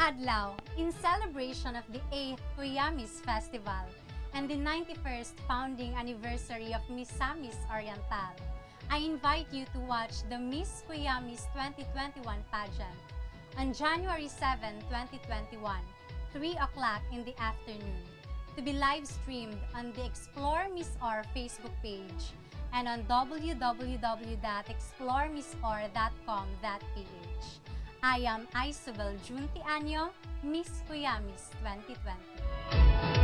adlaw in celebration of the 8th Kuyamis Festival and the 91st founding anniversary of Miss Oriental, I invite you to watch the Miss Kuyamis 2021 pageant on January 7, 2021, 3 o'clock in the afternoon, to be live streamed on the Explore Miss Or Facebook page and on www.exploremissor.com.ph. I am Isabel Junti Anyo, Miss Kuyamis 2020.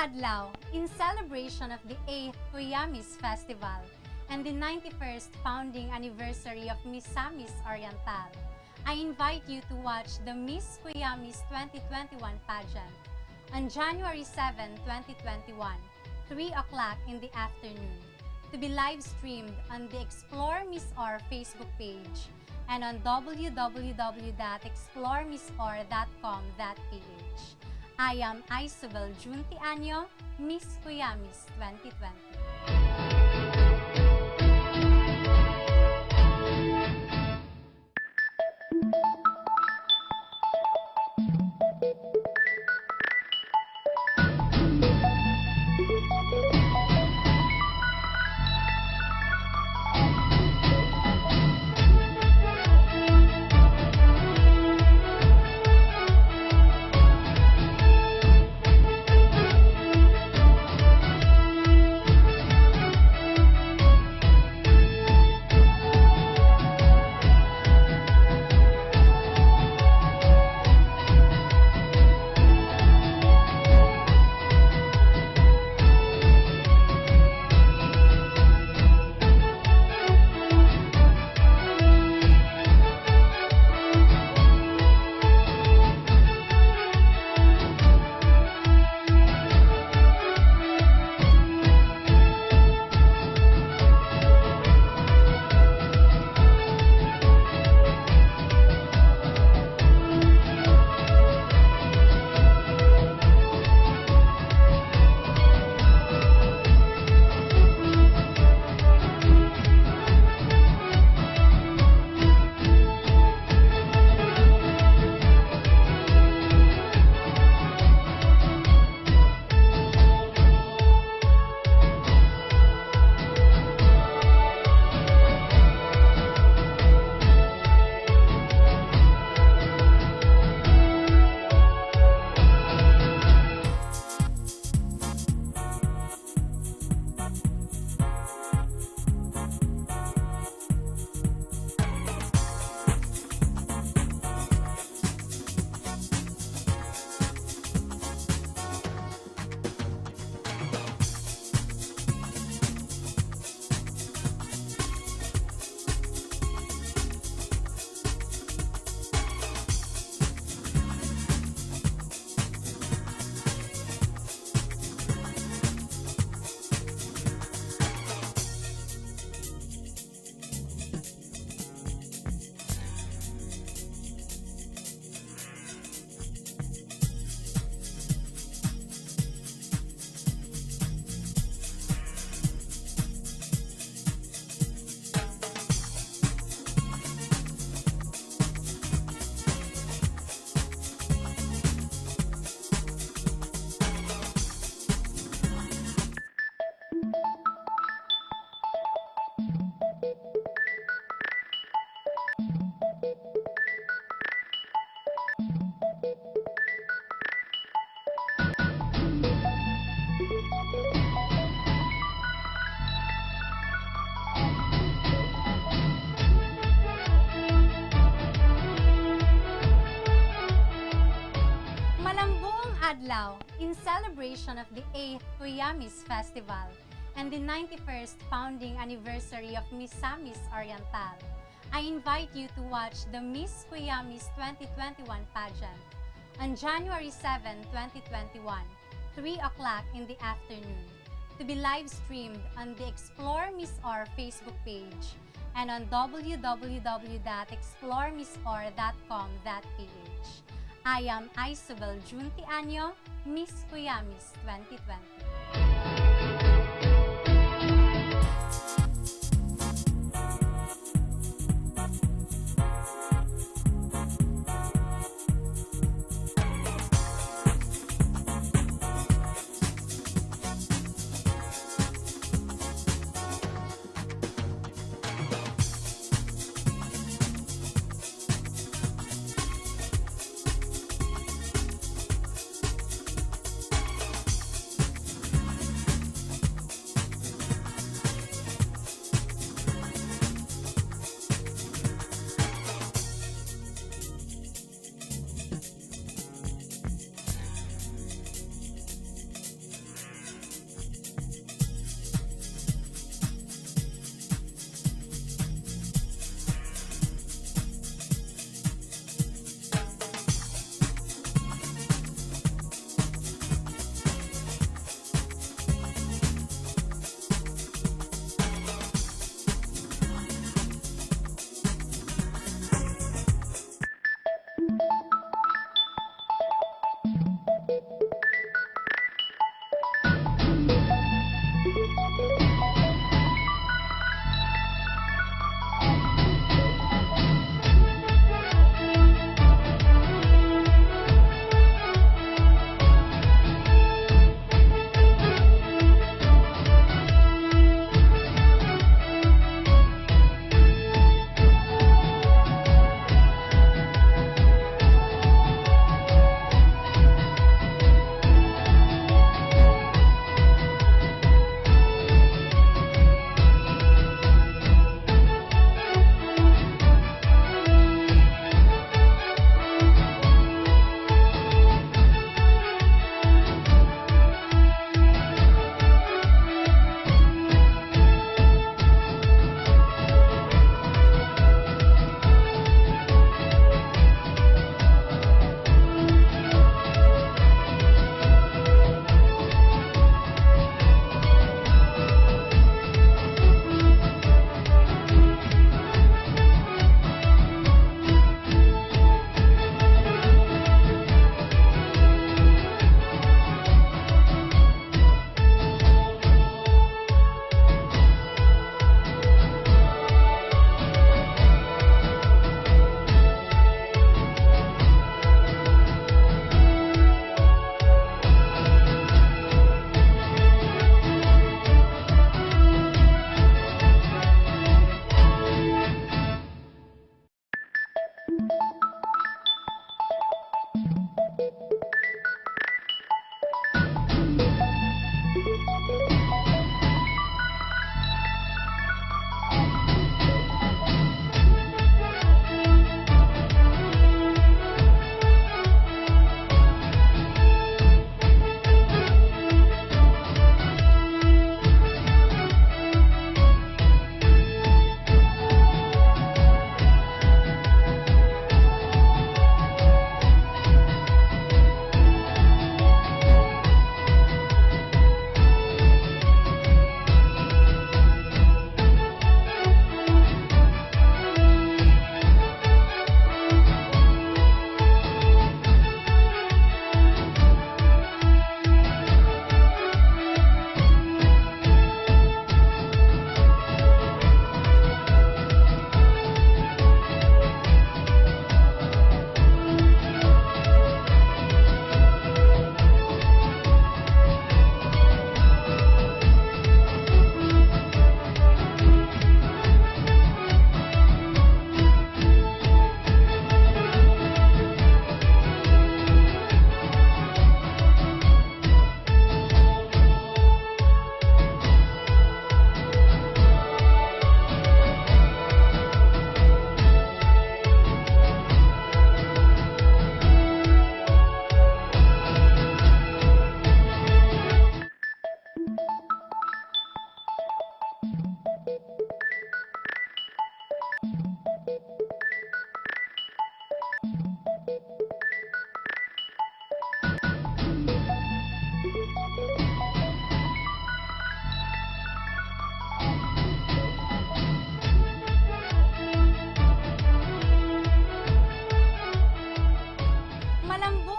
Adlaw in celebration of the 8th Kuyamis Festival and the 91st founding anniversary of Miss Oriental, I invite you to watch the Miss Kuyamis 2021 pageant on January 7, 2021, 3 o'clock in the afternoon, to be live streamed on the Explore Miss Or Facebook page and on www.exploremissor.com.ph. I am Isabel Junti Anyo, Miss Kuyamis 2020. Malambuong adlaw in celebration of the 8th Kuyamis Festival and the 91st founding anniversary of Miss Oriental. I invite you to watch the Miss Kuyamis 2021 pageant on January 7, 2021, 3 o'clock in the afternoon, to be live streamed on the Explore Miss Or Facebook page and on www.exploremissor.com.ph. I am Isabel Junti Anyo, Miss Kuyamis 2020.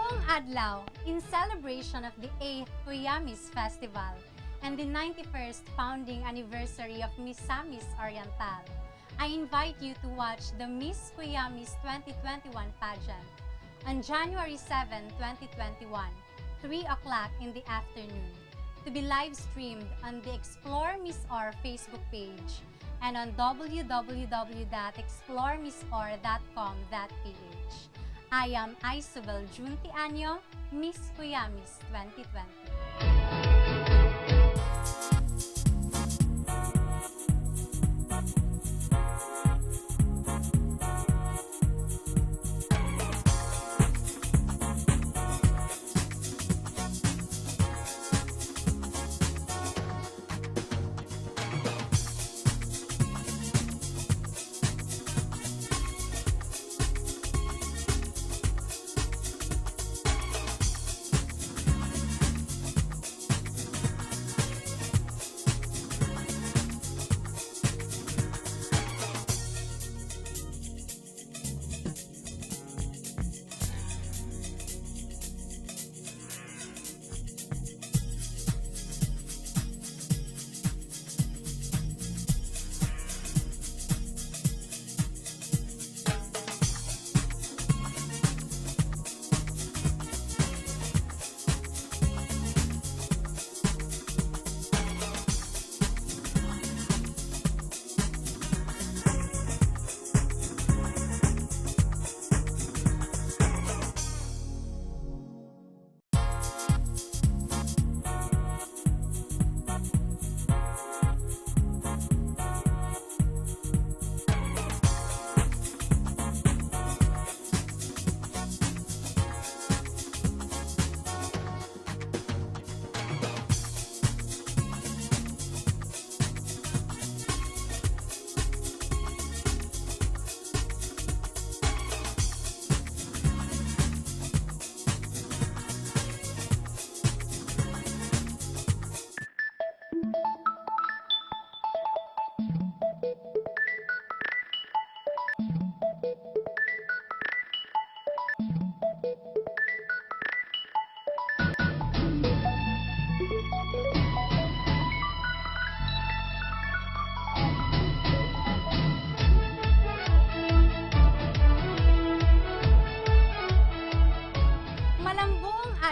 Malambuong adlaw, in celebration of the 8th Kuyamis Festival and the 91st founding anniversary of Miss Oriental, I invite you to watch the Miss Kuyamis 2021 pageant on January 7, 2021, 3 o'clock in the afternoon, to be live streamed on the Explore Miss Or Facebook page and on www.exploremissor.com.ph. I am Isabel Juntianyo, Miss Kuyamis 2020.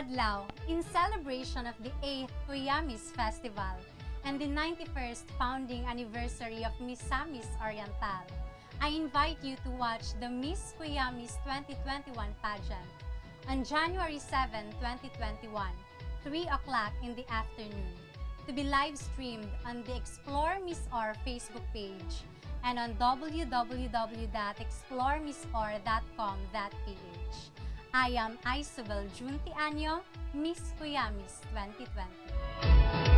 Adlaw, in celebration of the 8th Kuyamis Festival and the 91st founding anniversary of Miss Oriental, I invite you to watch the Miss Kuyamis 2021 pageant on January 7, 2021, 3 o'clock in the afternoon, to be live streamed on the Explore Miss Or Facebook page and on www.exploremissor.com.ph. I am Isabel Juntianyo, Miss Kuyamis 2020.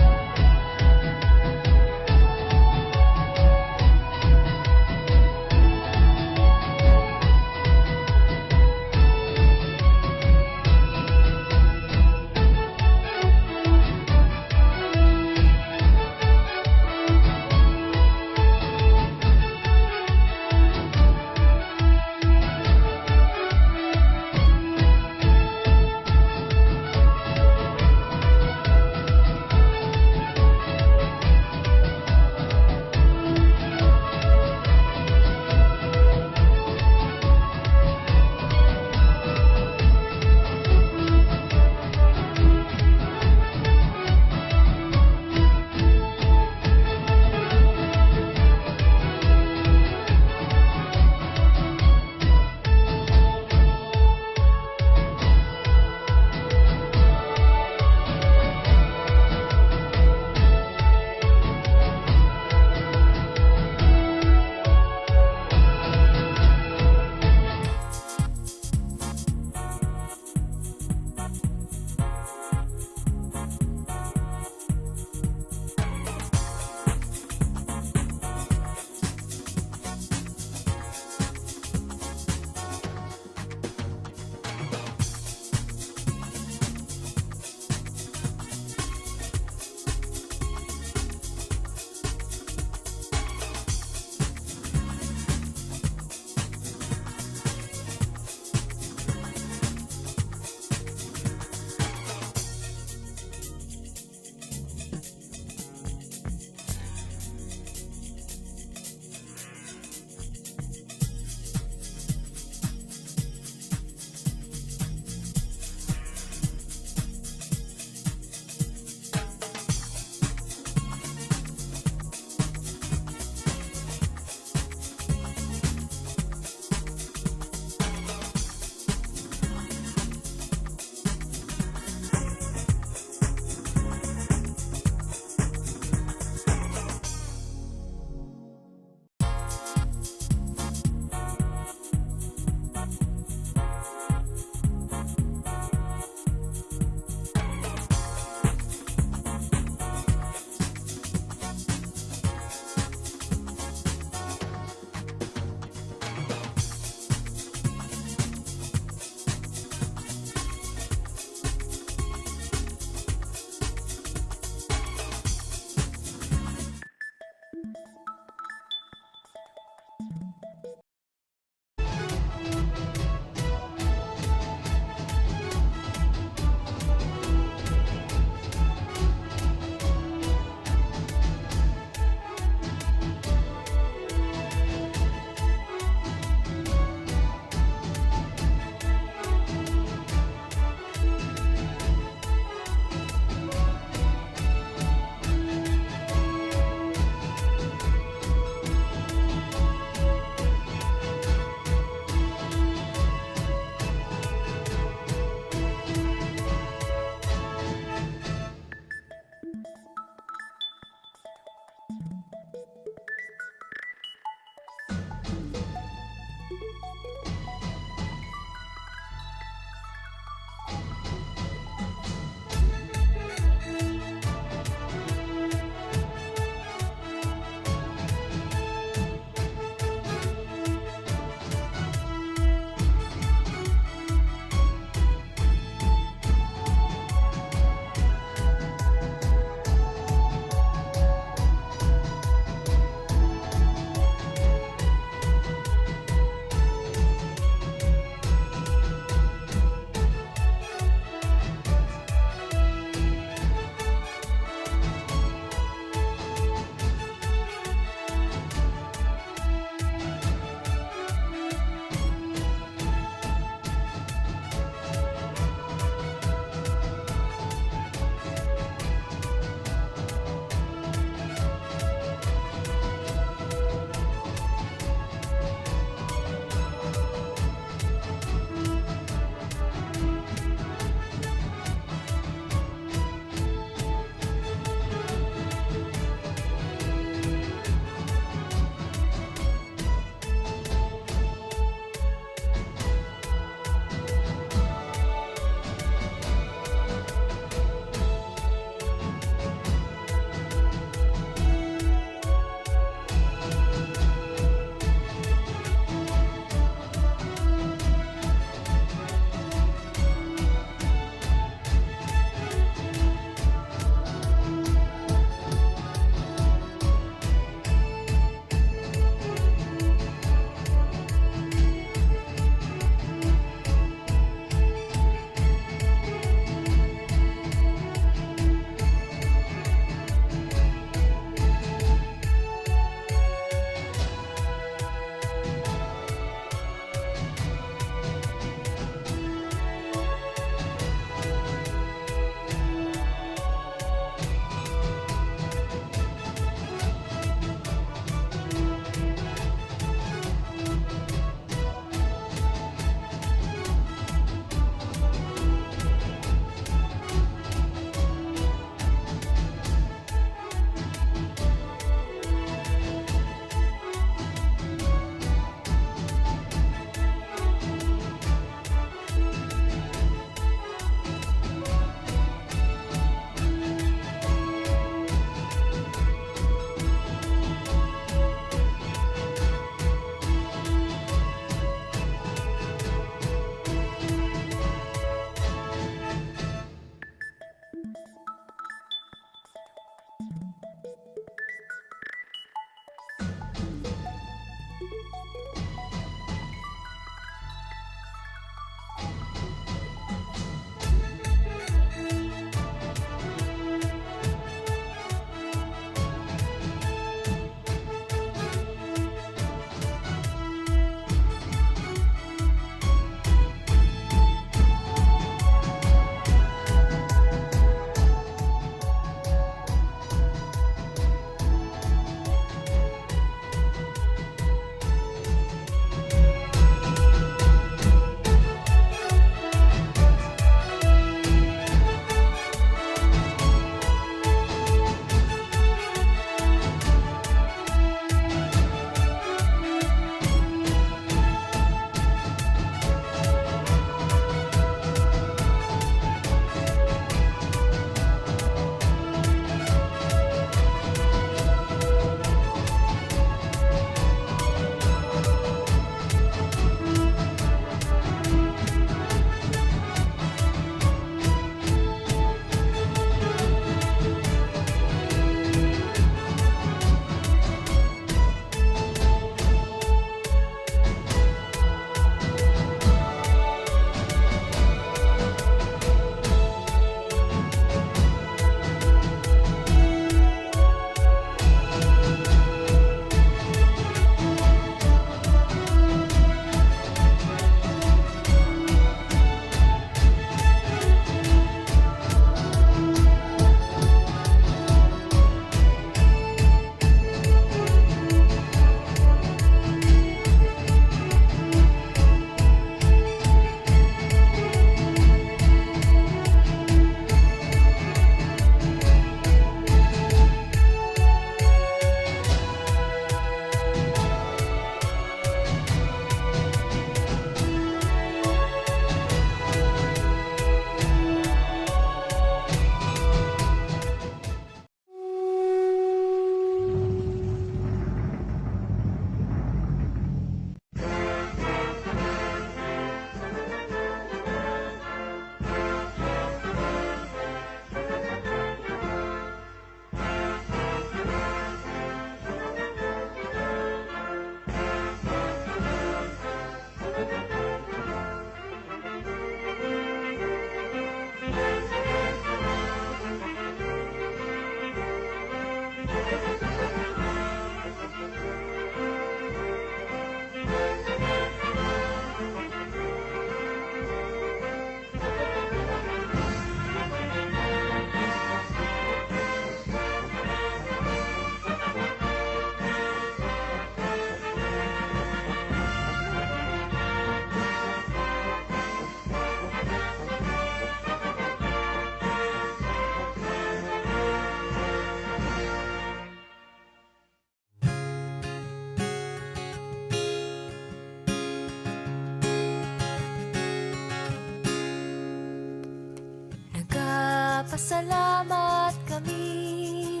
Nagpapasalamat kami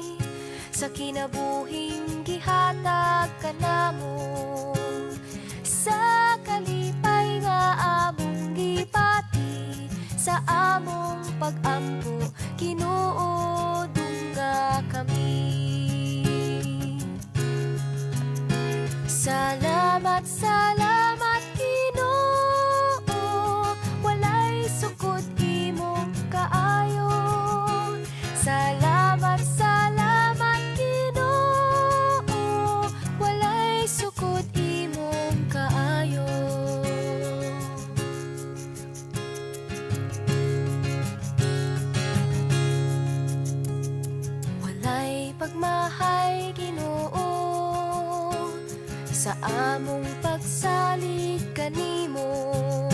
sa kinabuhing gihatag kanamo, sa kalipay nga among gipati, sa among pag-ampo kinuodong nga kami. Salamat, salamat Ginoo, walay sukod imong kaayo. Salamat, salamat Ginoo, walay sukod imong kaayo. Walay pagmahay Ginoo sa among pagsalig kanimo,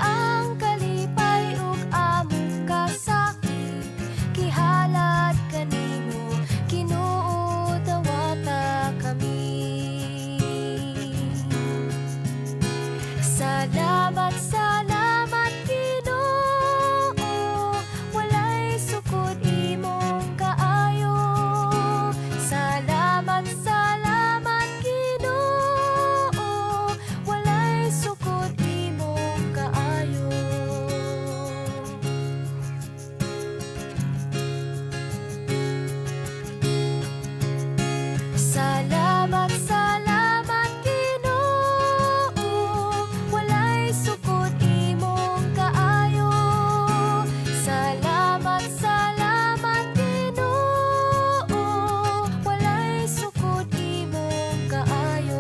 ang kalipay ug among kasakit gihalad kanimo, Ginoo dawata kami. Salamat, salamat Ginoo, walay sukod imong kaayo. Salamat, salamat Ginoo, walay sukod imong kaayo. Salamat, salamat Ginoo, walay sukod imong kaayo. Salamat, salamat Ginoo, walay sukod imong kaayo.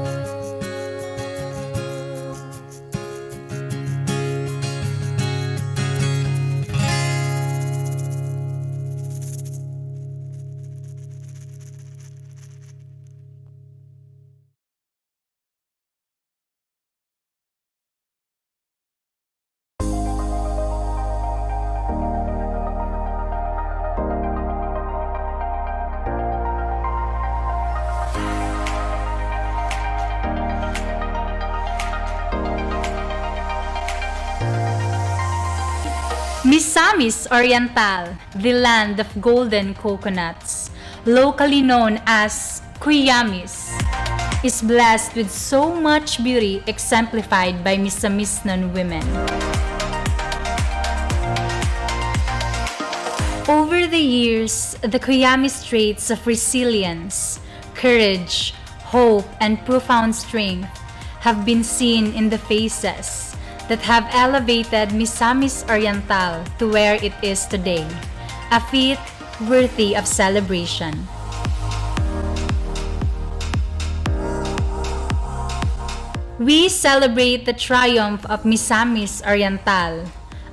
Misamis Oriental, the land of golden coconuts, locally known as Kuyamis, is blessed with so much beauty exemplified by Misamisnon women. Over the years, the Kuyamis traits of resilience, courage, hope, and profound strength have been seen in the faces that have elevated Misamis Oriental to where it is today, a feat worthy of celebration. We celebrate the triumph of Misamis Oriental,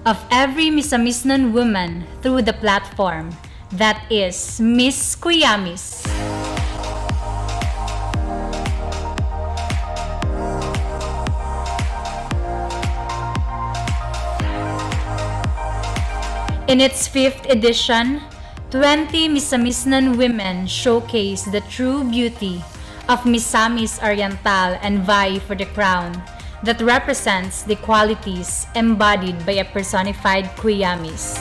of every Misamisnon woman through the platform that is Miss Kuyamis. In its 5th edition, 20 Misamisnon women showcase the true beauty of Misamis Oriental and vie for the crown that represents the qualities embodied by a personified Kuyamis.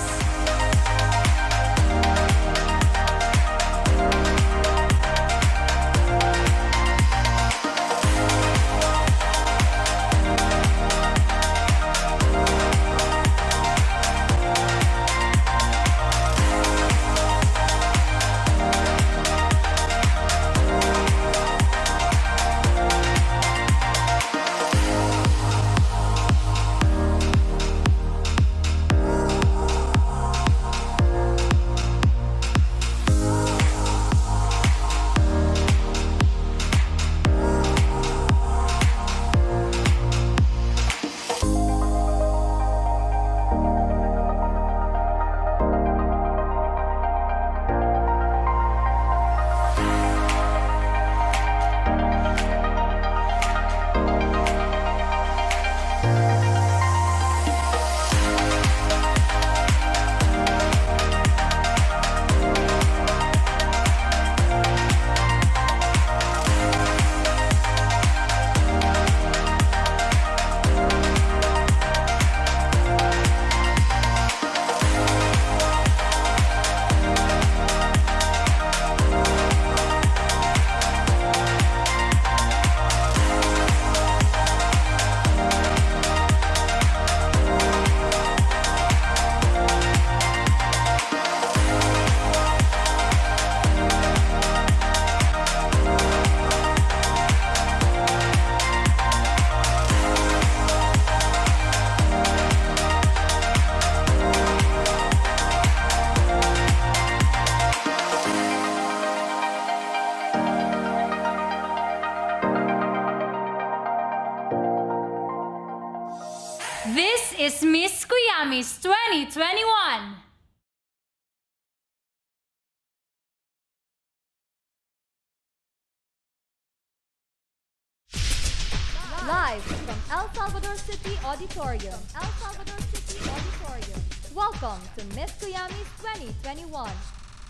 City Auditorium. El Salvador City Auditorium. Welcome to Miss Kuyamis 2021.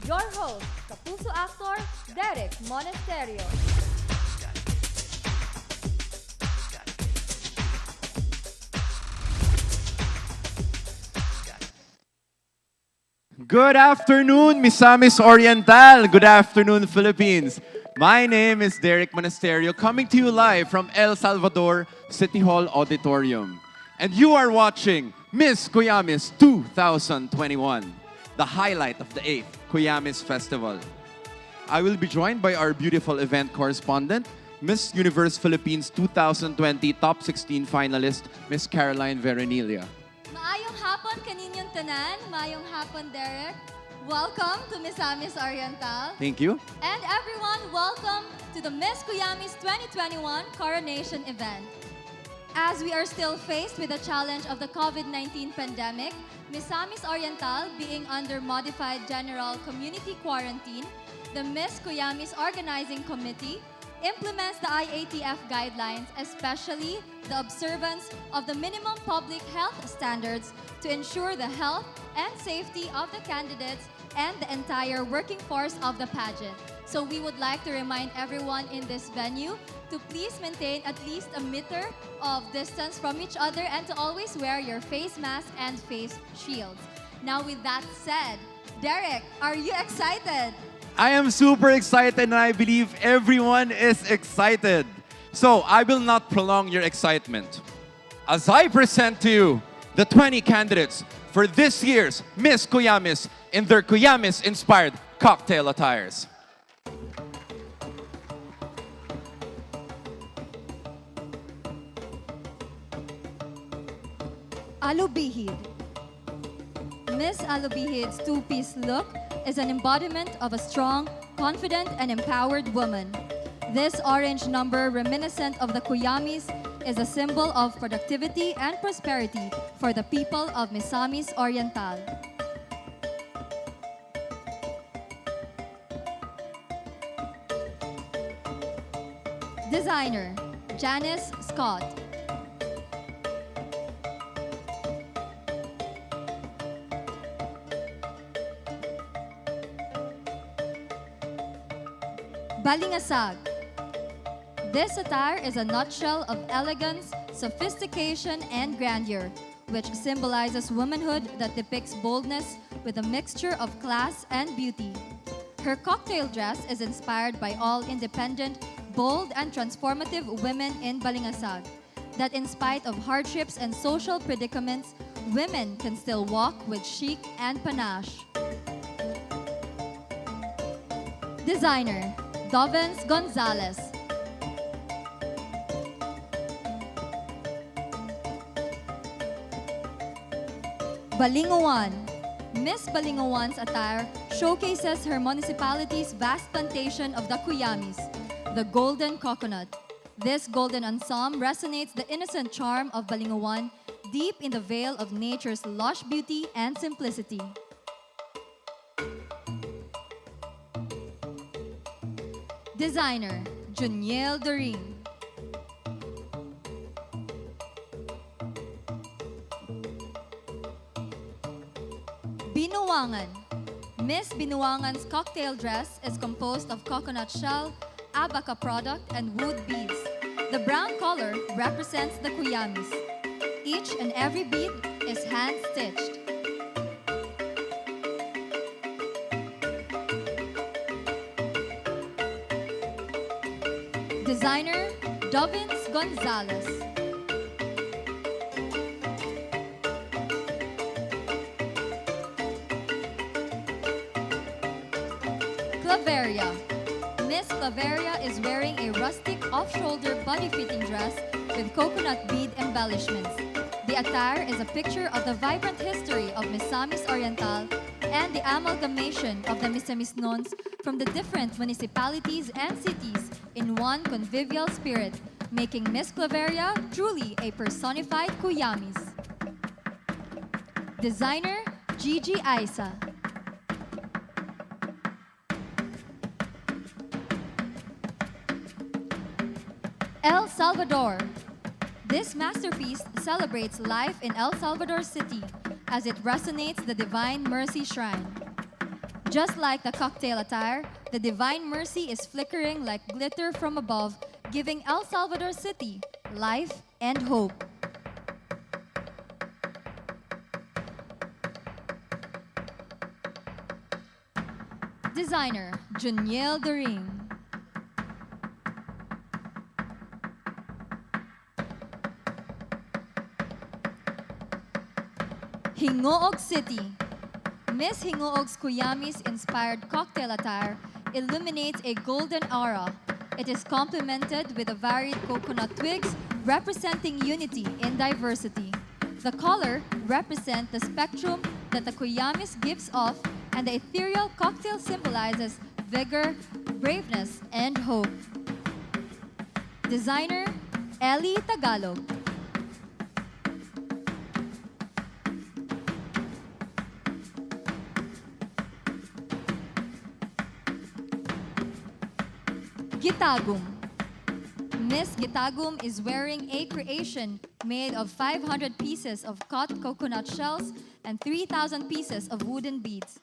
Your host, Kapuso actor, Derek Monasterio. Good afternoon, Misamis Oriental. Good afternoon, Philippines. My name is Derek Monasterio, coming to you live from El Salvador City Hall Auditorium. And you are watching Miss Kuyamis 2021, the highlight of the 8th Kuyamis Festival. I will be joined by our beautiful event correspondent, Miss Universe Philippines 2020 Top 16 finalist, Miss Caroline Verenilia. Maayong hapon kaninyong tanan. Maayong hapon, Derek. Welcome to Misamis Oriental. Thank you. And everyone, welcome to the Miss Kuyamis 2021 Coronation event. As we are still faced with the challenge of the COVID-19 pandemic, Misamis Oriental being under modified general community quarantine, the Miss Kuyamis Organizing Committee implements the IATF guidelines, especially the observance of the minimum public health standards to ensure the health and safety of the candidates and the entire working force of the pageant. So we would like to remind everyone in this venue to please maintain at least a meter of distance from each other and to always wear your face mask and face shields. Now with that said, Derek, are you excited? I am super excited and I believe everyone is excited. So I will not prolong your excitement. As I present to you the 20 candidates for this year's Miss Kuyamis in their Kuyamis-inspired cocktail attires. Alubihid. Miss Alubihid's two-piece look is an embodiment of a strong, confident, and empowered woman. This orange number, reminiscent of the Kuyamis, is a symbol of productivity and prosperity for the people of Misamis Oriental. Designer, Janice Scott. Balingasag. This attire is a nutshell of elegance, sophistication, and grandeur, which symbolizes womanhood that depicts boldness with a mixture of class and beauty. Her cocktail dress is inspired by all independent, bold, and transformative women in Balingasag, that in spite of hardships and social predicaments, women can still walk with chic and panache. Designer, Dovens Gonzalez. Balinguan. Miss Balinguan's attire showcases her municipality's vast plantation of the Kuyamis, the golden coconut. This golden ensemble resonates the innocent charm of Balinguan deep in the veil of nature's lush beauty and simplicity. Designer, Juniel Doring. Binuangan. Miss Binuangan's cocktail dress is composed of coconut shell, abaca product, and wood beads. The brown color represents the Kuyamis. Each and every bead is hand-stitched. Designer, Dovins Gonzalez. Claveria. Miss Claveria is wearing a rustic off-shoulder body-fitting dress with coconut bead embellishments. The attire is a picture of the vibrant history of Misamis Oriental and the amalgamation of the Misamisnons from the different municipalities and cities in one convivial spirit, making Miss Claveria truly a personified Kuyamis. Designer, Gigi Aiza. El Salvador. This masterpiece celebrates life in El Salvador City as it resonates the Divine Mercy Shrine. Just like the cocktail attire, the Divine Mercy is flickering like glitter from above, giving El Salvador City life and hope. Designer, Juniel Daring. Hingoog City. Miss Hingoog's Kuyamis inspired cocktail attire illuminates a golden aura. It is complemented with a varied coconut twigs representing unity in diversity. The color represents the spectrum that the Kuyamis gives off, and the ethereal cocktail symbolizes vigor, braveness, and hope. Designer, Ellie Tagalog. Gitagum. Miss Gitagum is wearing a creation made of 500 pieces of cut coconut shells and 3,000 pieces of wooden beads.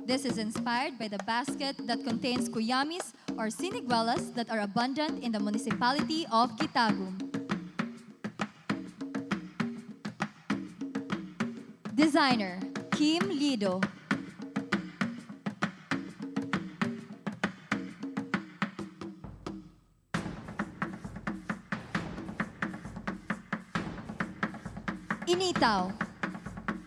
This is inspired by the basket that contains kuyamis or siniguelas that are abundant in the municipality of Gitagum. Designer, Kim Lido. Initaw.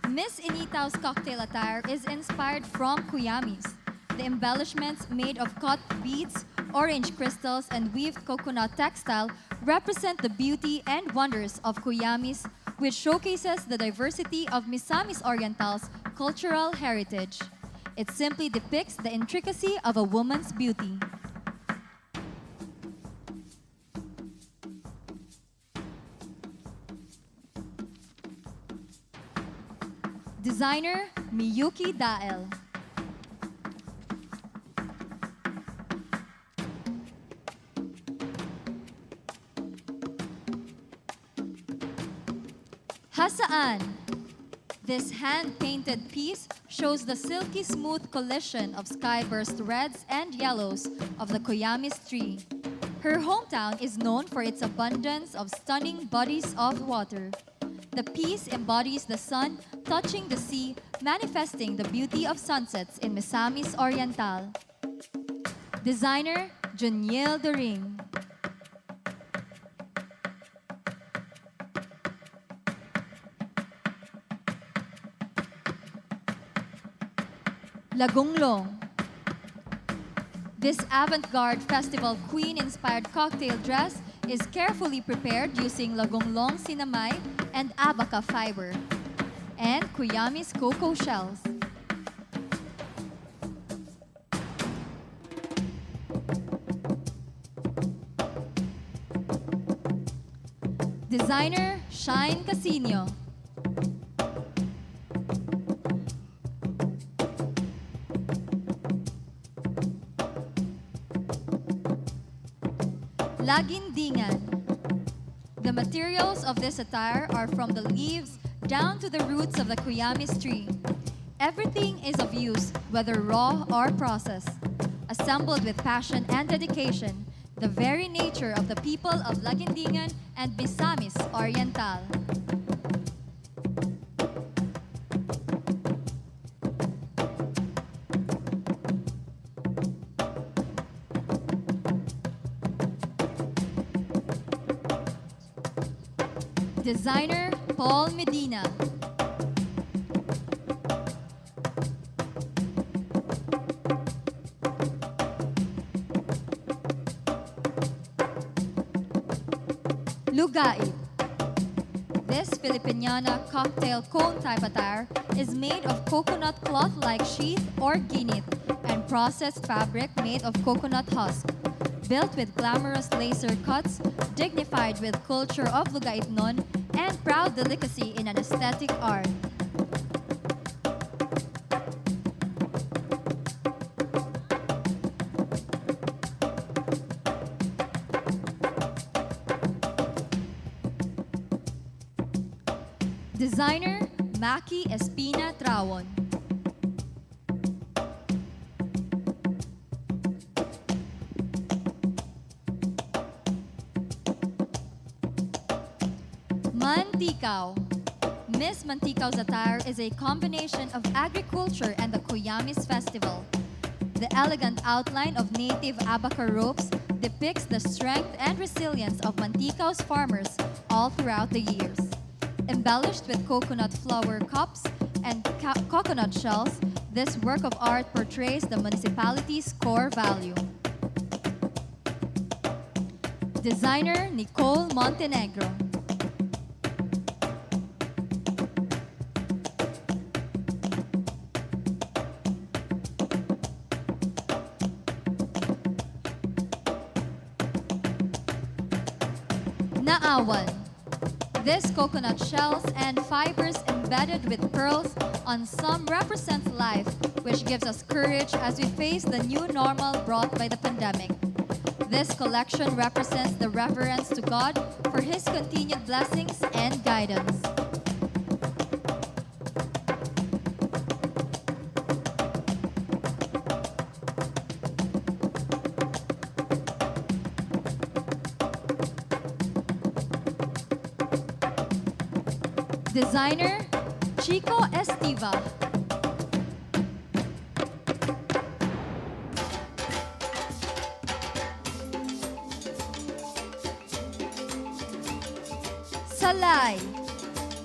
Miss Initaw's cocktail attire is inspired from kuyamis. The embellishments made of cut beads, orange crystals, and weaved coconut textile represent the beauty and wonders of kuyamis, which showcases the diversity of Misamis Oriental's cultural heritage. It simply depicts the intricacy of a woman's beauty. Designer, Miyuki Dael. Jasaan. This hand-painted piece shows the silky smooth collision of sky-burst reds and yellows of the Kuyamis tree. Her hometown is known for its abundance of stunning bodies of water. The piece embodies the sun touching the sea, manifesting the beauty of sunsets in Misamis Oriental. Designer, Juniel Daring. Lagonglong. This avant-garde festival queen-inspired cocktail dress is carefully prepared using lagonglong sinamay and abaca fiber, and kuyamis cocoa shells. Designer, Shine Casino. Lagindingan. The materials of this attire are from the leaves down to the roots of the Kuyamis tree. Everything is of use, whether raw or processed. Assembled with passion and dedication, the very nature of the people of Lagindingan and Misamis Oriental. Designer, Paul Medina. Lugait. This Filipiniana cocktail cone type attire is made of coconut cloth-like sheath or ginit and processed fabric made of coconut husk. Built with glamorous laser cuts, dignified with culture of Lugaitnon, and proud delicacy in an aesthetic art. Designer, Maki Espina Trawon. Mantikau. Miss Mantikau's attire is a combination of agriculture and the Kuyamis festival. The elegant outline of native abaca ropes depicts the strength and resilience of Mantikau's farmers all throughout the years. Embellished with coconut flower cups and coconut shells, this work of art portrays the municipality's core value. Designer Nicole Montenegro. Naawan. This coconut shells and fibers embedded with pearls on some represents life, which gives us courage as we face the new normal brought by the pandemic. This collection represents the reverence to God for His continued blessings and guidance. Designer, Chico Estiva. Salay.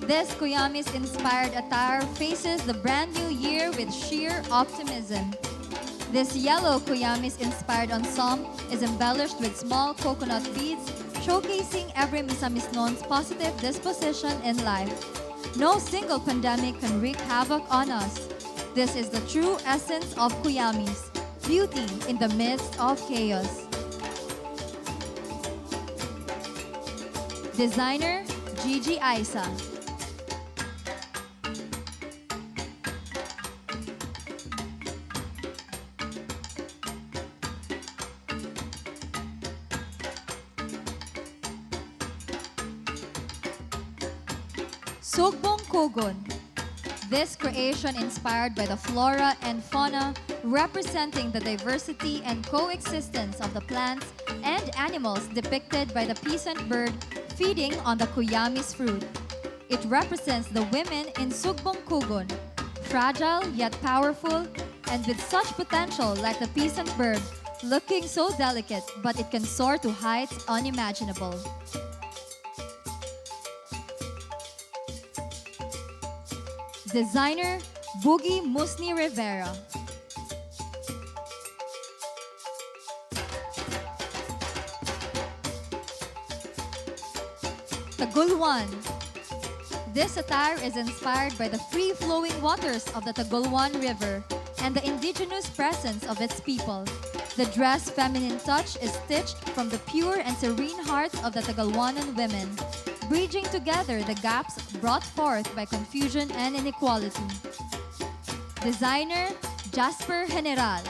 This Kuyamis-inspired attire faces the brand new year with sheer optimism. This yellow Kuyamis-inspired ensemble is embellished with small coconut beads, showcasing every Misamisnon's positive disposition in life. No single pandemic can wreak havoc on us. This is the true essence of Kuyamis, beauty in the midst of chaos. Designer, Gigi Aisa. Sugbongcogon. This creation inspired by the flora and fauna, representing the diversity and coexistence of the plants and animals depicted by the peasant bird feeding on the Kuyamis fruit. It represents the women in Sugbongcogon, fragile yet powerful, and with such potential like the peasant bird, looking so delicate, but it can soar to heights unimaginable. Designer, Boogie Musni Rivera. Tagulwan. This attire is inspired by the free-flowing waters of the Tagulwan River and the indigenous presence of its people. The dress feminine touch is stitched from the pure and serene hearts of the Tagalwanan women, bridging together the gaps brought forth by confusion and inequality. Designer, Jasper General.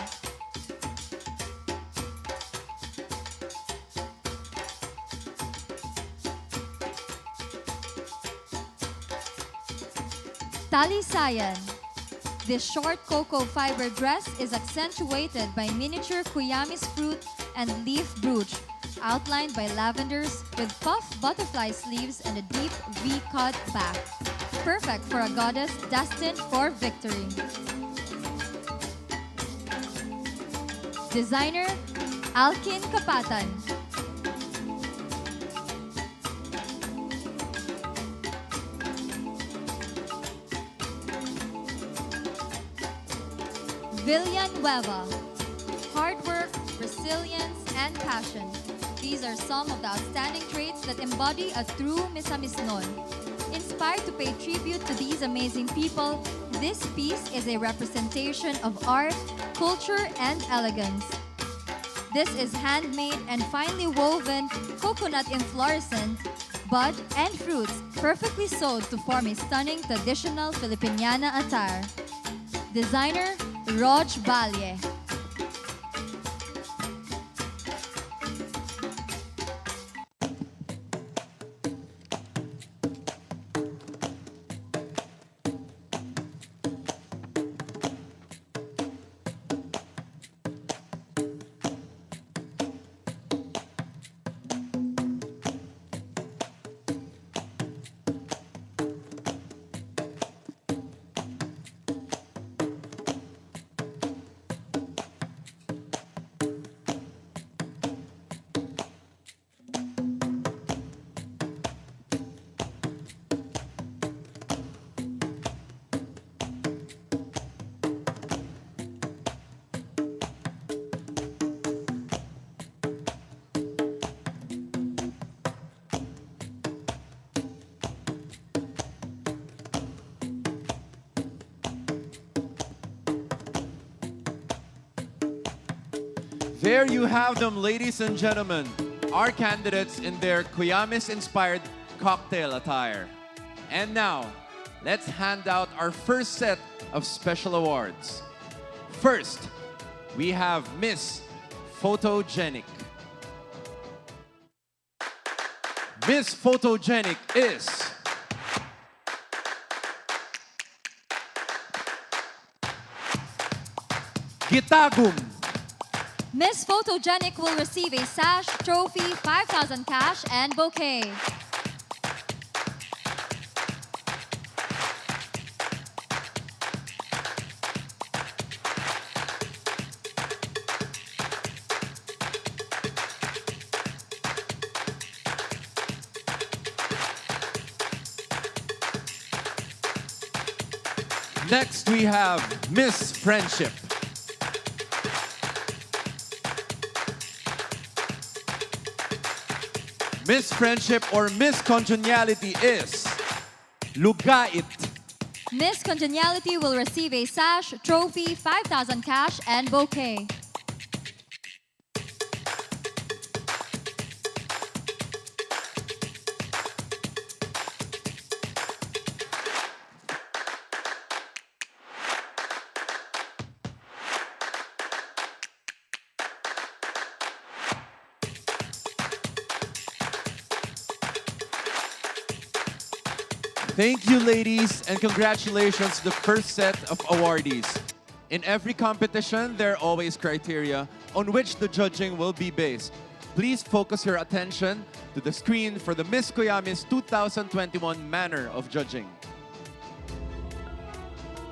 Talisayan. This short cocoa fiber dress is accentuated by miniature Kuyamis fruit and leaf brooch, outlined by lavenders with puff butterfly sleeves and a deep V-cut back. Perfect for a goddess destined for victory. Designer, Alkin Kapatan. Villanueva. Hard work, resilience, and passion. These are some of the outstanding traits that embody a true Misamisnon. Inspired to pay tribute to these amazing people, this piece is a representation of art, culture, and elegance. This is handmade and finely woven coconut inflorescent, bud, and fruits perfectly sewed to form a stunning traditional Filipiniana attire. Designer, Rog Valle. There you have them, ladies and gentlemen, our candidates in their Kuyamis-inspired cocktail attire. And now, let's hand out our first set of special awards. First, we have Miss Photogenic. Miss Photogenic is Gitagum. Miss Photogenic will receive a sash, trophy, 5,000 cash, and bouquet. Next, we have Miss Friendship. Miss Friendship or Miss Congeniality is Lugait. Miss Congeniality will receive a sash, trophy, 5,000 cash, and bouquet. Thank you, ladies, and congratulations to the first set of awardees. In every competition, there are always criteria on which the judging will be based. Please focus your attention to the screen for the Miss Kuyamis 2021 manner of judging.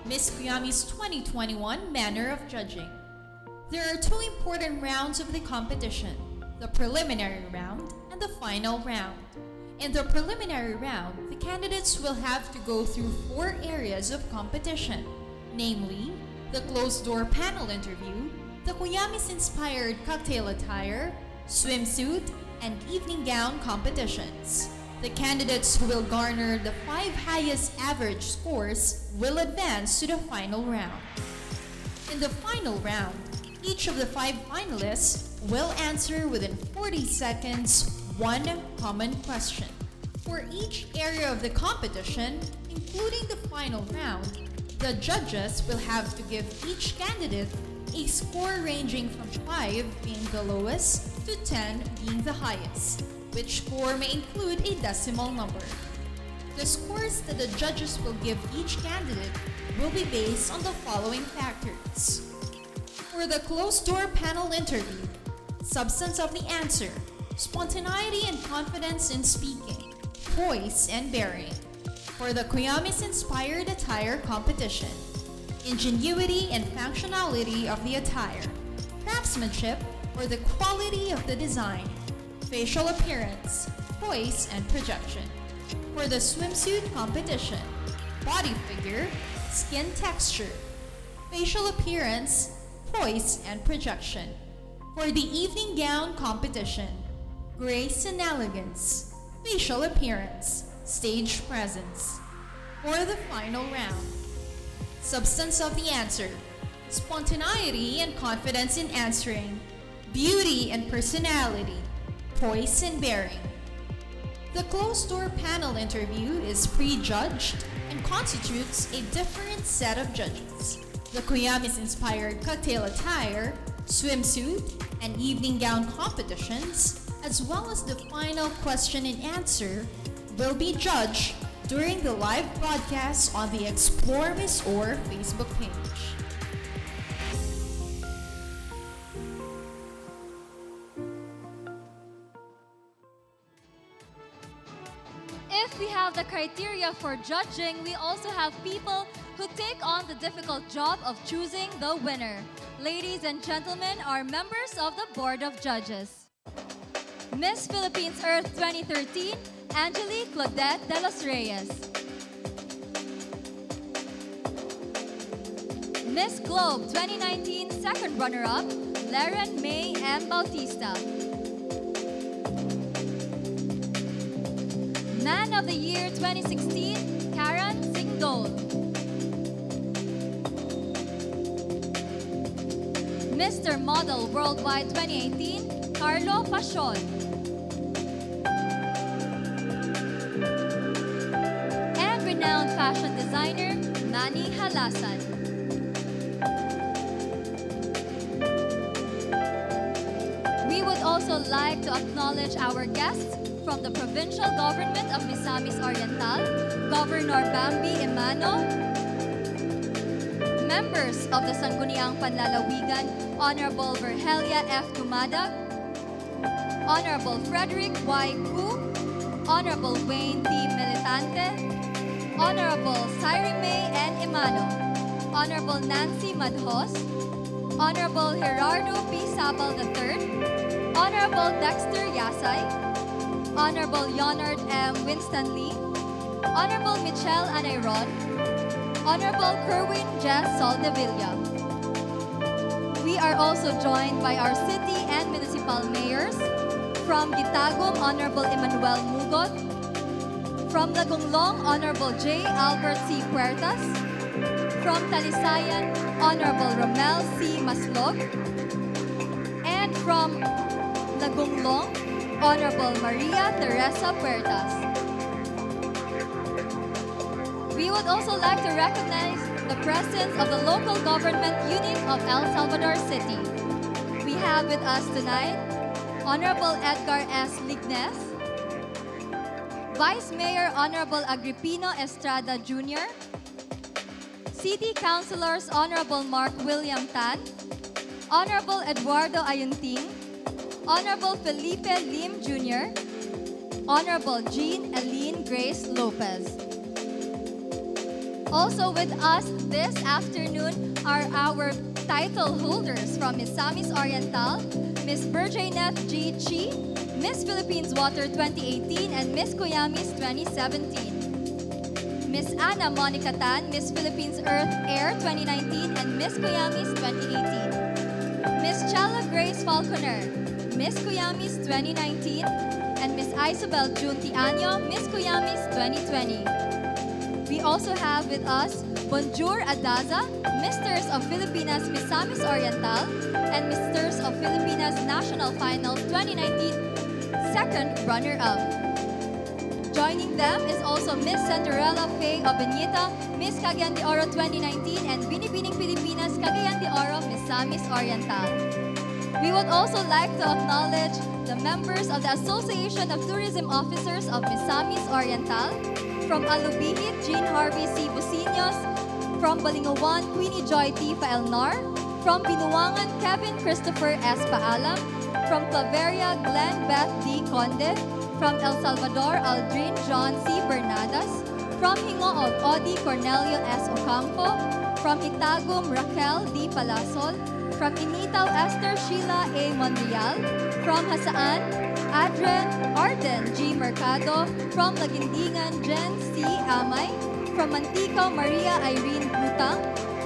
Miss Kuyamis 2021 manner of judging. There are two important rounds of the competition, the preliminary round and the final round. In the preliminary round, the candidates will have to go through 4 areas of competition, namely, the closed-door panel interview, the Kuyamis-inspired cocktail attire, swimsuit, and evening gown competitions. The candidates who will garner the 5 highest average scores will advance to the final round. In the final round, each of the 5 finalists will answer within 40 seconds one common question. For each area of the competition, including the final round, the judges will have to give each candidate a score ranging from 5 being the lowest to 10 being the highest, which score may include a decimal number. The scores that the judges will give each candidate will be based on the following factors. For the closed-door panel interview, substance of the answer, spontaneity and confidence in speaking, poise and bearing. For the Kuyamis-inspired attire competition, ingenuity and functionality of the attire, craftsmanship or the quality of the design, facial appearance, poise and projection. For the swimsuit competition, body figure, skin texture, facial appearance, poise and projection. For the evening gown competition, grace and elegance, facial appearance, stage presence. For the final round, substance of the answer, spontaneity and confidence in answering, beauty and personality, poise and bearing. The closed-door panel interview is pre-judged and constitutes a different set of judges. The Kuyamis-inspired cocktail attire, swimsuit, and evening gown competitions, as well as the final question and answer, will be judged during the live broadcast on the Explore Miss Or Facebook page. If we have the criteria for judging, we also have people who take on the difficult job of choosing the winner. Ladies and gentlemen, are members of the Board of Judges. Miss Philippines Earth 2013, Angelique Claudette de los Reyes. Miss Globe 2019, second runner-up, Laren May M. Bautista. Man of the Year 2016, Karen Singdol. Mr. Model Worldwide 2018, Carlo Pasion. And renowned fashion designer, Manny Halasan. We would also like to acknowledge our guests from the provincial government of Misamis Oriental, Governor Bambi Emano, members of the Sangguniang Panlalawigan, Honorable Virgelia F. Tumadag, Honorable Frederick Y. Ku, Honorable Wayne T. Militante, Honorable Cyril May N. Emano, Honorable Nancy Madhos, Honorable Gerardo P. Sabal III, Honorable Dexter Yasay, Honorable Leonard M. Winston Lee, Honorable Michelle Anayron, Honorable Kerwin Jess Soldevilla. We are also joined by our city and municipal mayors. From Gitagum, Honorable Emmanuel Mugot. From Lagunglong, Honorable J. Albert C. Puertas. From Talisayan, Honorable Romel C. Maslog. And from Lagunglong, Honorable Maria Teresa Puertas. We would also like to recognize the presence of the local government unit of El Salvador City. We have with us tonight Honorable Edgar S. Lignes, Vice Mayor Honorable Agripino Estrada Jr., City Councilors Honorable Mark William Tan, Honorable Eduardo Ayunting, Honorable Felipe Lim Jr., Honorable Jean Eileen Grace Lopez. Also with us this afternoon are our title holders from Misamis Oriental, Miss Berjanet G. Chi, Miss Philippines Water 2018, and Miss Kuyamis 2017. Miss Anna Monica Tan, Miss Philippines Earth Air 2019, and Miss Kuyamis 2018. Miss Chella Grace Falconer, Miss Kuyamis 2019, and Miss Isabel June Tiaño, Miss Kuyamis 2020. We also have with us Bonjour Adaza, Misters of Filipinas Misamis Oriental, and Misters of Filipinas National Finals 2019 second runner-up. Joining them is also Miss Cinderella Faye Obenita, Miss Cagayan de Oro 2019, and Binibining Pilipinas Cagayan de Oro Misamis Oriental. We would also like to acknowledge the members of the Association of Tourism Officers of Misamis Oriental. From Alubihit, Jean Harvey C. Businos. From Balingawan, Queenie Joy T. Paelnar. From Binuangan, Kevin Christopher S. Paalam. From Claveria, Glenn Beth D. Conde. From El Salvador, Aldrin John C. Bernadas. From Hingoog, Odi Cornelio S. Ocampo. From Itagum, Raquel D. Palasol. From Initaw, Esther Sheila A. Monreal. From Hasaan, Adren Arden G. Mercado. From Lagindingan, Jen C. Amay. From Mantico, Maria Irene Butang.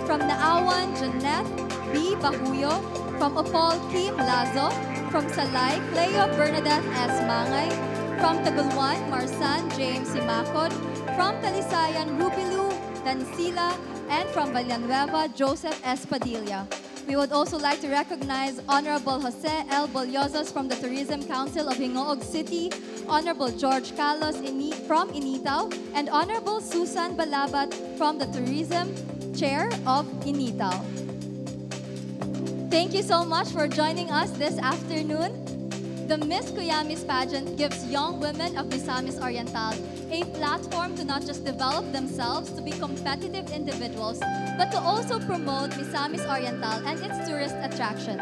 From Naawan, Jeanette B. Bahuyo. From Opol, Kim Lazo. From Salay, Cleo Bernadette S. Mangay. From Tagulwan, Marsan James Simakod. From Talisayan, Rubilu Dansila. And from Villanueva, Joseph S. Padilla. We would also like to recognize Honorable Jose L. Bollozos from the Tourism Council of Hingoog City, Honorable George Carlos from Initaw, and Honorable Susan Balabat from the Tourism Chair of Initaw. Thank you so much for joining us this afternoon. The Miss Kuyamis pageant gives young women of Misamis Oriental a platform to not just develop themselves to be competitive individuals, but to also promote Misamis Oriental and its tourist attractions,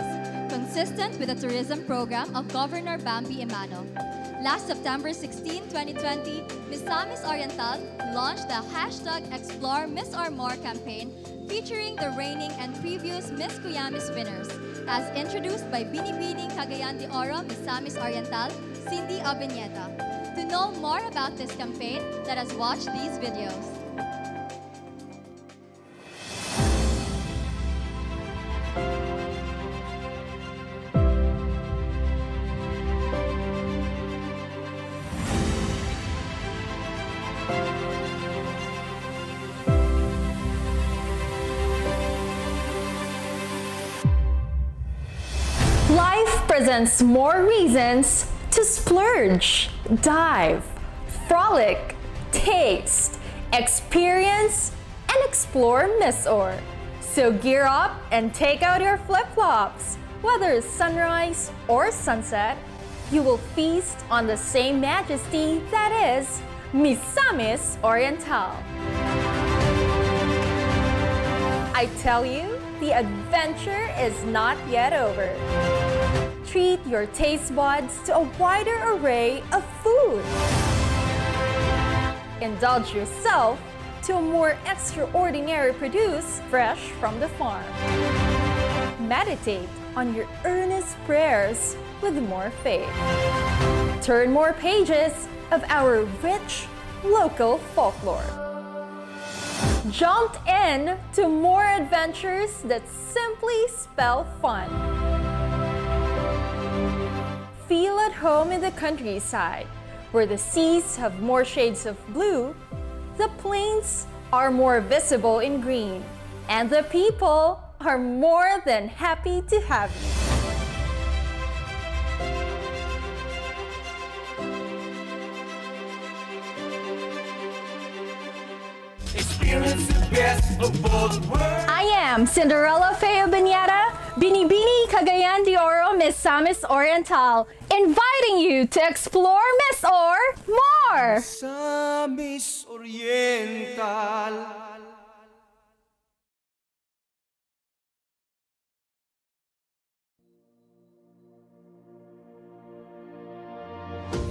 consistent with the tourism program of Governor Bambi Emano. Last September 16, 2020, Misamis Oriental launched the #Explore Miss or More campaign featuring the reigning and previous Miss Kuyamis winners, as introduced by Binibining Cagayan de Oro Misamis Oriental, Cindy Obeneta. To know more about this campaign, let us watch these videos. presents more reasons to splurge, dive, frolic, taste, experience, and explore Miss Or. So gear up and take out your flip-flops. Whether it's sunrise or sunset, you will feast on the same majesty that is Misamis Oriental. I tell you, the adventure is not yet over. Treat your taste buds to a wider array of food. Indulge yourself to a more extraordinary produce fresh from the farm. Meditate on your earnest prayers with more faith. Turn more pages of our rich local folklore. Jump in to more adventures that simply spell fun. Feel at home in the countryside, where the seas have more shades of blue, the plains are more visible in green, and the people are more than happy to have you. Experience the best of both worlds. I am Cinderella Feo Banyata, Binibini Cagayan de Oro Misamis Oriental, inviting you to explore Miss Or more! Sa Miss Oriental.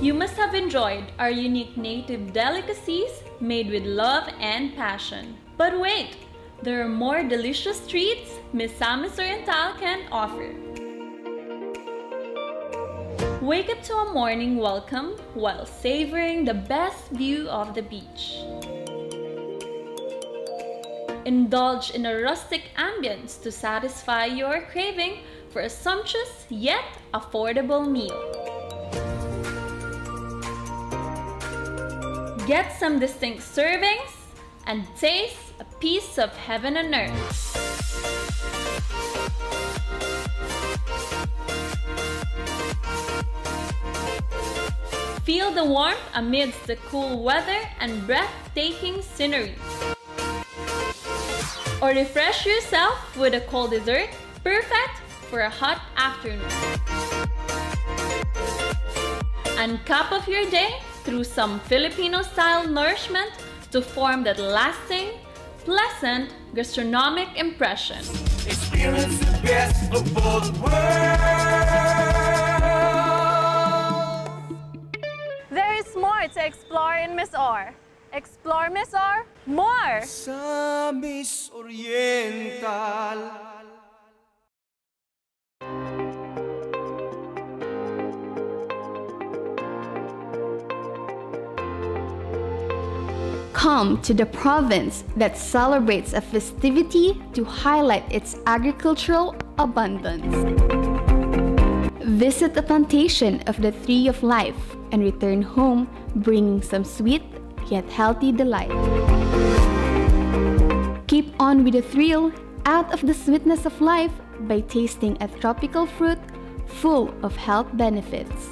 You must have enjoyed our unique native delicacies made with love and passion. But wait, there are more delicious treats Misamis Oriental can offer. Wake up to a morning welcome while savoring the best view of the beach. Indulge in a rustic ambience to satisfy your craving for a sumptuous yet affordable meal. Get some distinct servings and taste a piece of heaven on earth. Feel the warmth amidst the cool weather and breathtaking scenery. Or refresh yourself with a cold dessert, perfect for a hot afternoon. And cap off your day through some Filipino-style nourishment to form that lasting, pleasant gastronomic impression. Experience the best of both worlds. There is more to explore in Miss Or. Explore Miss Or more! Sa Miss Oriental. Come to the province that celebrates a festivity to highlight its agricultural abundance. Visit the plantation of the Tree of Life and return home bringing some sweet yet healthy delight. Keep on with the thrill out of the sweetness of life by tasting a tropical fruit full of health benefits.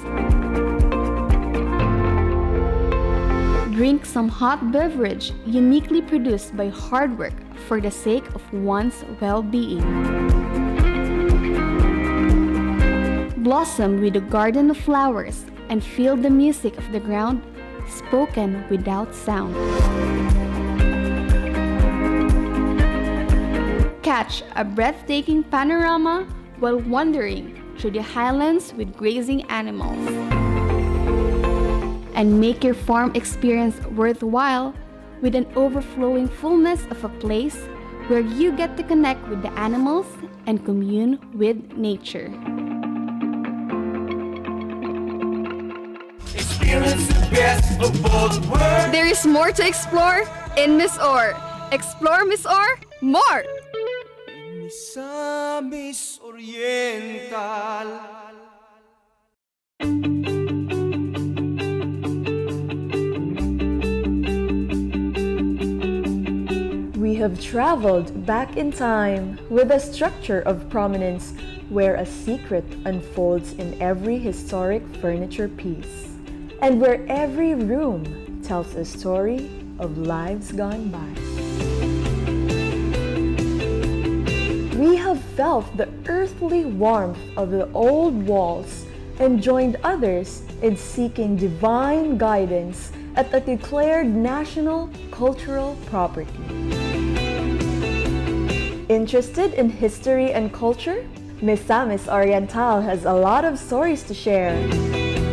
Drink some hot beverage uniquely produced by hard work for the sake of one's well-being. Blossom with a garden of flowers and feel the music of the ground spoken without sound. Catch a breathtaking panorama while wandering through the highlands with grazing animals. And make your farm experience worthwhile with an overflowing fullness of a place where you get to connect with the animals and commune with nature. Experience the best of both worlds. There is more to explore in Miss Or. Explore Miss Or more! Sa Miss Oriental. We have traveled back in time with a structure of prominence where a secret unfolds in every historic furniture piece, and where every room tells a story of lives gone by. We have felt the earthly warmth of the old walls and joined others in seeking divine guidance at a declared national cultural property. Interested in history and culture? Misamis Oriental has a lot of stories to share.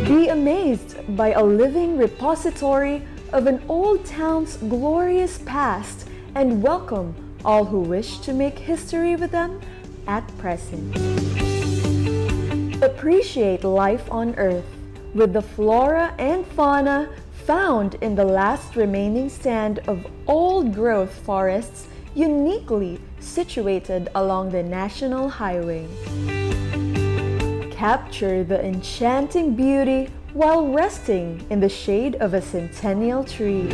Be amazed by a living repository of an old town's glorious past and welcome all who wish to make history with them at present. Appreciate life on Earth with the flora and fauna found in the last remaining stand of old-growth forests uniquely situated along the National Highway. Capture the enchanting beauty while resting in the shade of a centennial tree.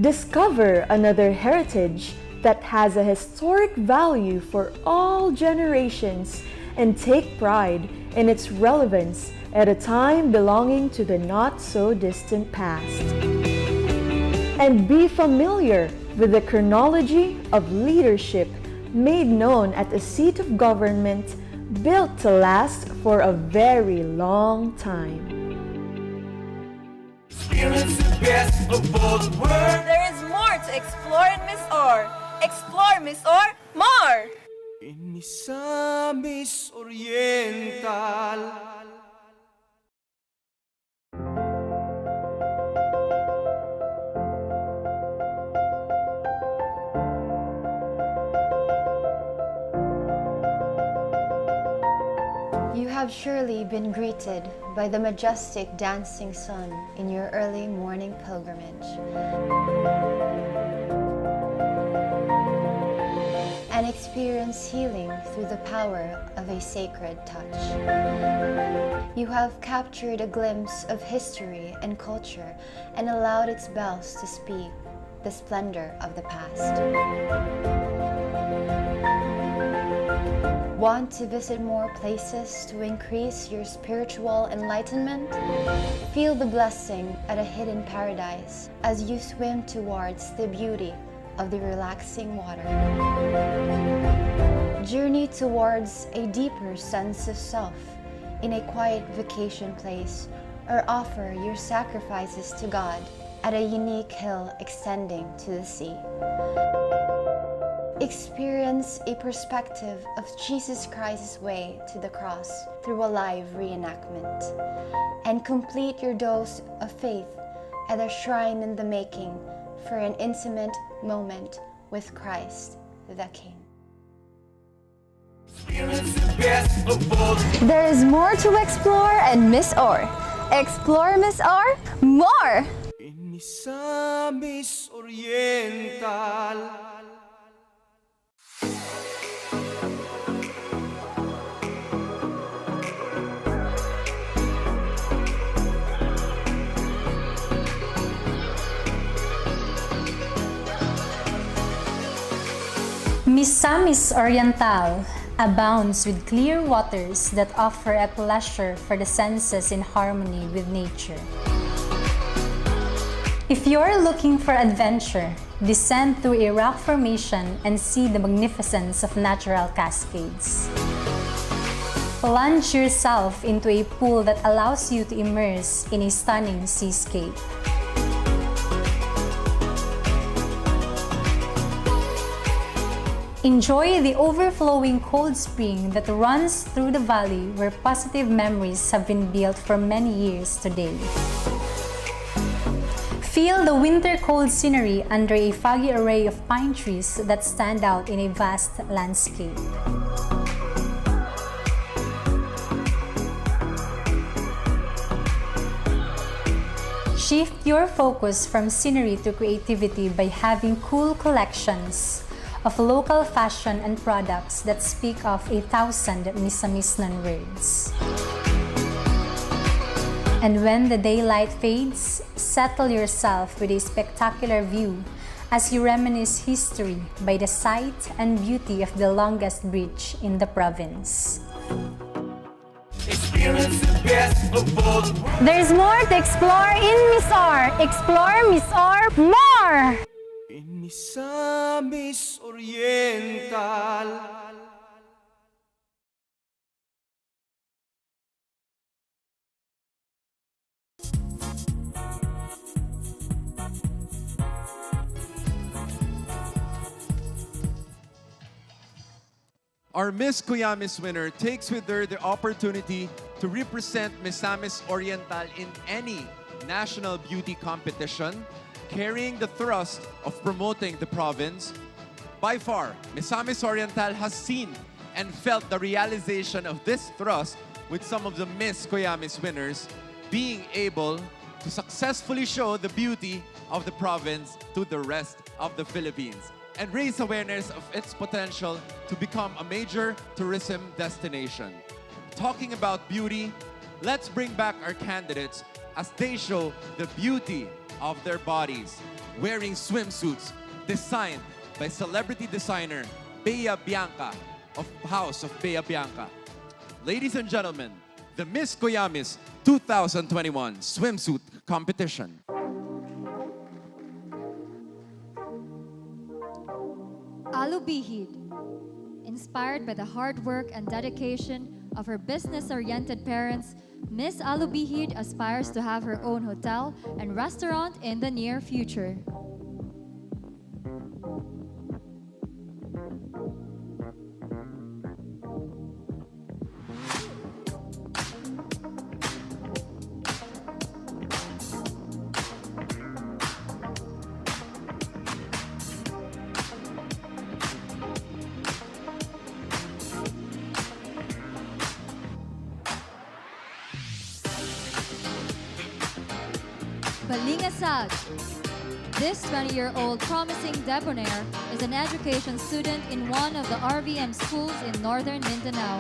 Discover another heritage that has a historic value for all generations and take pride in its relevance at a time belonging to the not-so-distant past. And be familiar with the chronology of leadership made known at a seat of government built to last for a very long time. Experience the best of both worlds. There is more to explore in Miss Or. Explore Miss Or more! In Misamis Oriental. You have surely been greeted by the majestic dancing sun in your early morning pilgrimage, and experience healing through the power of a sacred touch. You have captured a glimpse of history and culture and allowed its bells to speak the splendor of the past. Want to visit more places to increase your spiritual enlightenment? Feel the blessing at a hidden paradise as you swim towards the beauty of the relaxing water. Journey towards a deeper sense of self in a quiet vacation place, or offer your sacrifices to God at a unique hill extending to the sea. Experience a perspective of Jesus Christ's way to the cross through a live reenactment, and complete your dose of faith at a shrine in the making for an intimate moment with Christ the King. Experience the best of both. There is more to explore in Miss Or. Explore Miss Or more! In Misamis Oriental. Misamis Oriental abounds with clear waters that offer a pleasure for the senses in harmony with nature. If you're looking for adventure, descend through a rock formation and see the magnificence of natural cascades. Plunge yourself into a pool that allows you to immerse in a stunning seascape. Enjoy the overflowing cold spring that runs through the valley where positive memories have been built for many years today. Feel the winter cold scenery under a foggy array of pine trees that stand out in a vast landscape. Shift your focus from scenery to creativity by having cool collections of local fashion and products that speak of 1,000 Misamisnon words. And when the daylight fades, settle yourself with a spectacular view as you reminisce history by the sight and beauty of the longest bridge in the province. Experience the best of both worlds. There's more to explore in Miss Or. Explore Miss Or more! In Misamis Oriental. Our Miss Kuyamis winner takes with her the opportunity to represent Misamis Oriental in any national beauty competition, carrying the thrust of promoting the province. By far, Misamis Oriental has seen and felt the realization of this thrust with some of the Miss Kuyamis winners being able to successfully show the beauty of the province to the rest of the Philippines and raise awareness of its potential to become a major tourism destination. Talking about beauty, let's bring back our candidates as they show the beauty of their bodies, wearing swimsuits designed by celebrity designer Bea Bianca of House of Bea Bianca. Ladies and gentlemen, the Miss Kuyamis 2021 Swimsuit Competition. Alubihid. Inspired by the hard work and dedication of her business-oriented parents, Miss Alubihid aspires to have her own hotel and restaurant in the near future. Balingasag. This 20-year-old promising debonair is an education student in one of the RVM schools in northern Mindanao.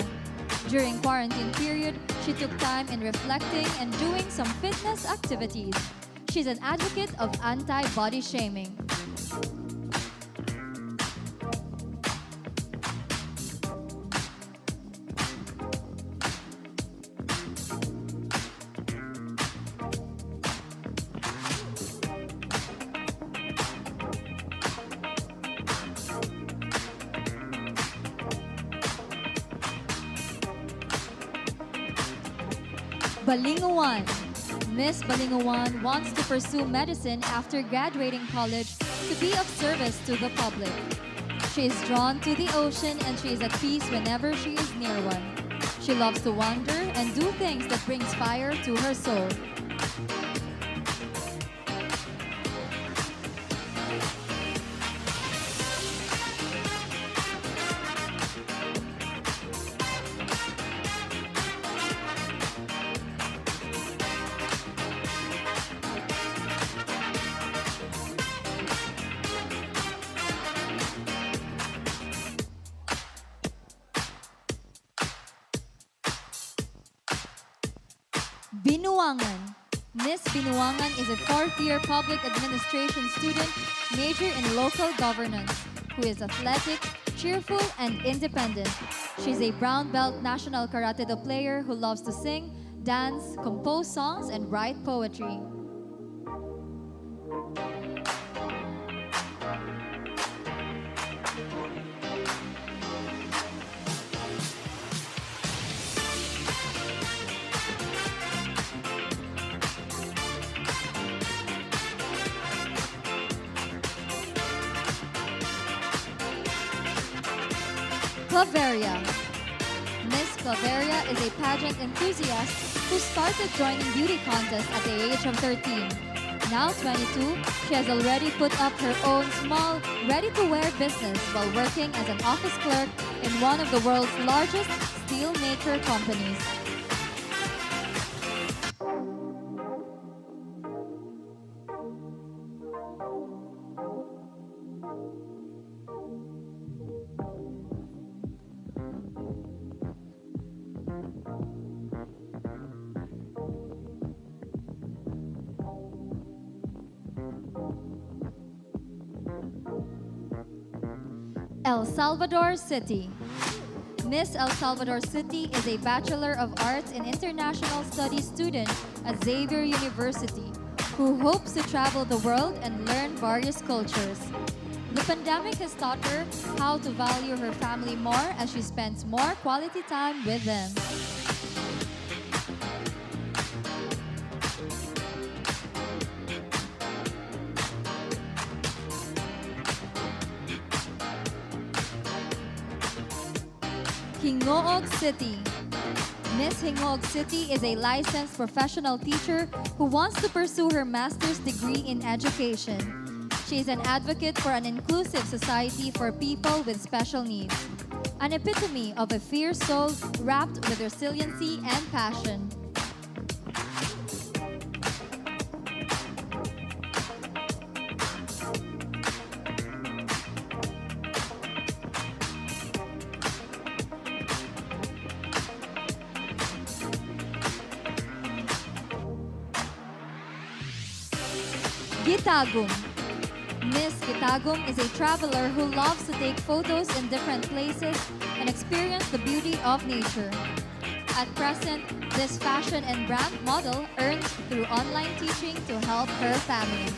During quarantine period, she took time in reflecting and doing some fitness activities. She's an advocate of anti-body shaming. Balinguan. Miss Balinguan wants to pursue medicine after graduating college to be of service to the public. She is drawn to the ocean and she is at peace whenever she is near one. She loves to wander and do things that brings fire to her soul. Binuangan. Miss Binuangan is a fourth-year public administration student, major in local governance, who is athletic, cheerful, and independent. She's a brown belt national karate do player who loves to sing, dance, compose songs, and write poetry. Claveria. Miss Claveria is a pageant enthusiast who started joining beauty contests at the age of 13. Now 22, she has already put up her own small, ready-to-wear business while working as an office clerk in one of the world's largest steel maker companies. El Salvador City. Miss El Salvador City is a Bachelor of Arts in International Studies student at Xavier University who hopes to travel the world and learn various cultures. The pandemic has taught her how to value her family more as she spends more quality time with them. Hingoog City. Miss Hingoog City is a licensed professional teacher who wants to pursue her master's degree in education. She is an advocate for an inclusive society for people with special needs. An epitome of a fierce soul wrapped with resiliency and passion. Gitagum. Miss Gitagum is a traveler who loves to take photos in different places and experience the beauty of nature. At present, this fashion and brand model earns through online teaching to help her family.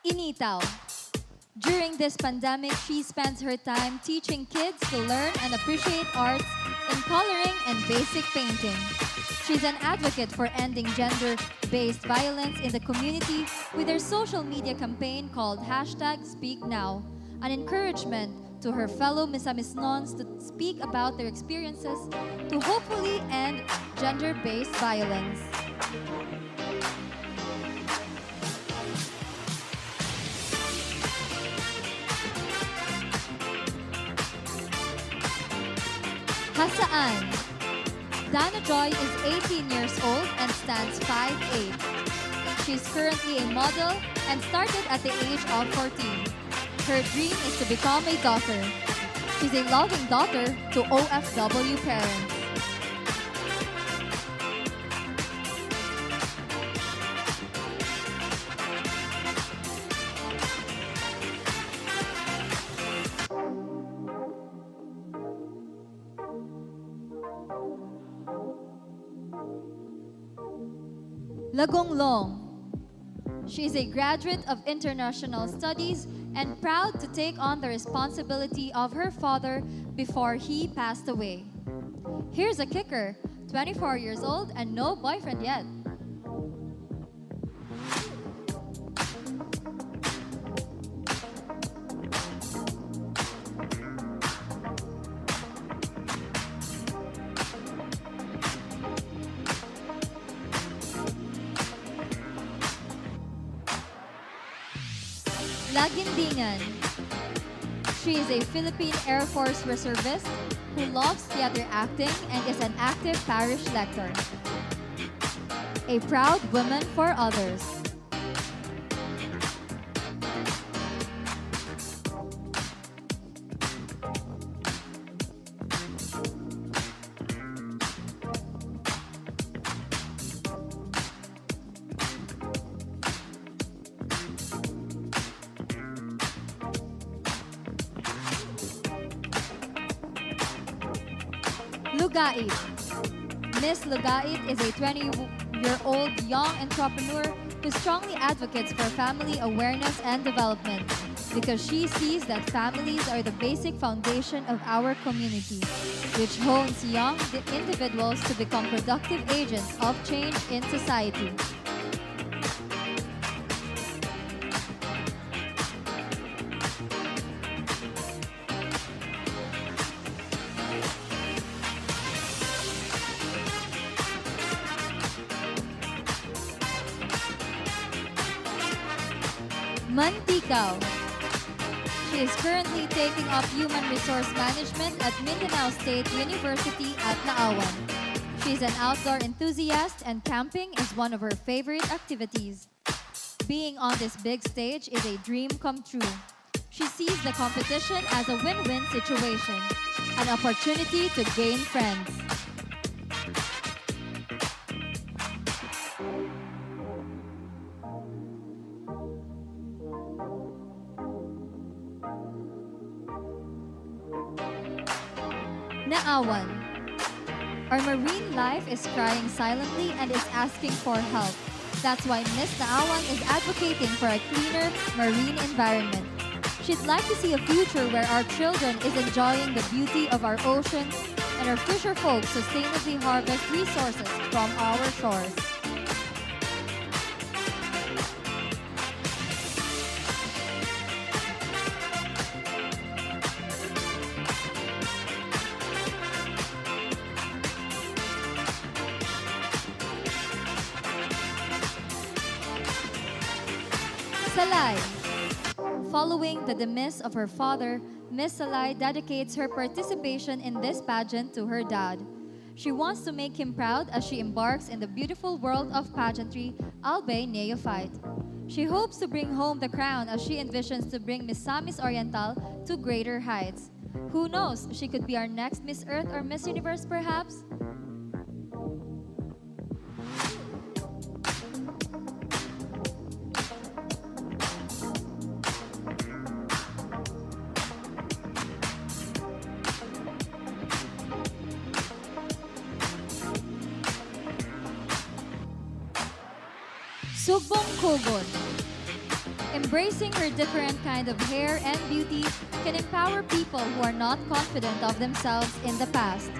Initaw. During this pandemic, she spends her time teaching kids to learn and appreciate arts in coloring and basic painting. She's an advocate for ending gender-based violence in the community with her social media campaign called #SpeakNow, an encouragement to her fellow Misamis Nons to speak about their experiences to hopefully end gender-based violence. Jasaan. Dannah Joy is 18 years old and stands 5'8". She's currently a model and started at the age of 14. Her dream is to become a doctor. She's a loving daughter to OFW parents. Lagonglong. She is a graduate of international studies and proud to take on the responsibility of her father before he passed away. Here's a kicker, 24 years old and no boyfriend yet. Lagindingan. She is a Philippine Air Force reservist who loves theater acting and is an active parish lector. A proud woman for others. Lugait. Miss Lugait is a 20-year-old young entrepreneur who strongly advocates for family awareness and development because she sees that families are the basic foundation of our community, which hones young individuals to become productive agents of change in society. Mantikau. She is currently taking up Human Resource Management at Mindanao State University at Naawan. She is an outdoor enthusiast and camping is one of her favorite activities. being on this big stage is a dream come true. She sees the competition as a win-win situation, an opportunity to gain friends. Naawan. Our marine life is crying silently and is asking for help. That's why Miss Naawan is advocating for a cleaner marine environment. She'd like to see a future where our children is enjoying the beauty of our oceans and our fisher folk sustainably harvest resources from our shores. Salai. Following the demise of her father, Miss Salai dedicates her participation in this pageant to her dad. She wants to make him proud as she embarks in the beautiful world of pageantry, albeit neophyte. She hopes to bring home the crown as she envisions to bring Miss Samis Oriental to greater heights. Who knows, she could be our next Miss Earth or Miss Universe perhaps? Sugbongcogon. Embracing her different kind of hair and beauty can empower people who are not confident of themselves in the past.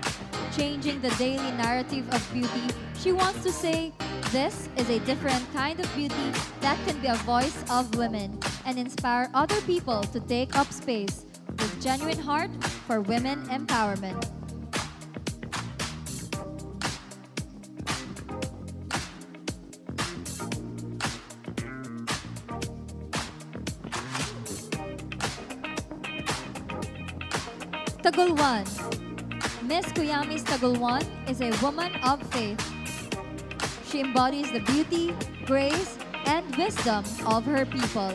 Changing the daily narrative of beauty, she wants to say, this is a different kind of beauty that can be a voice of women and inspire other people to take up space with genuine heart for women empowerment. Tagulwan. Miss Kuyamis Tagulwan is a woman of faith. She embodies the beauty, grace, and wisdom of her people.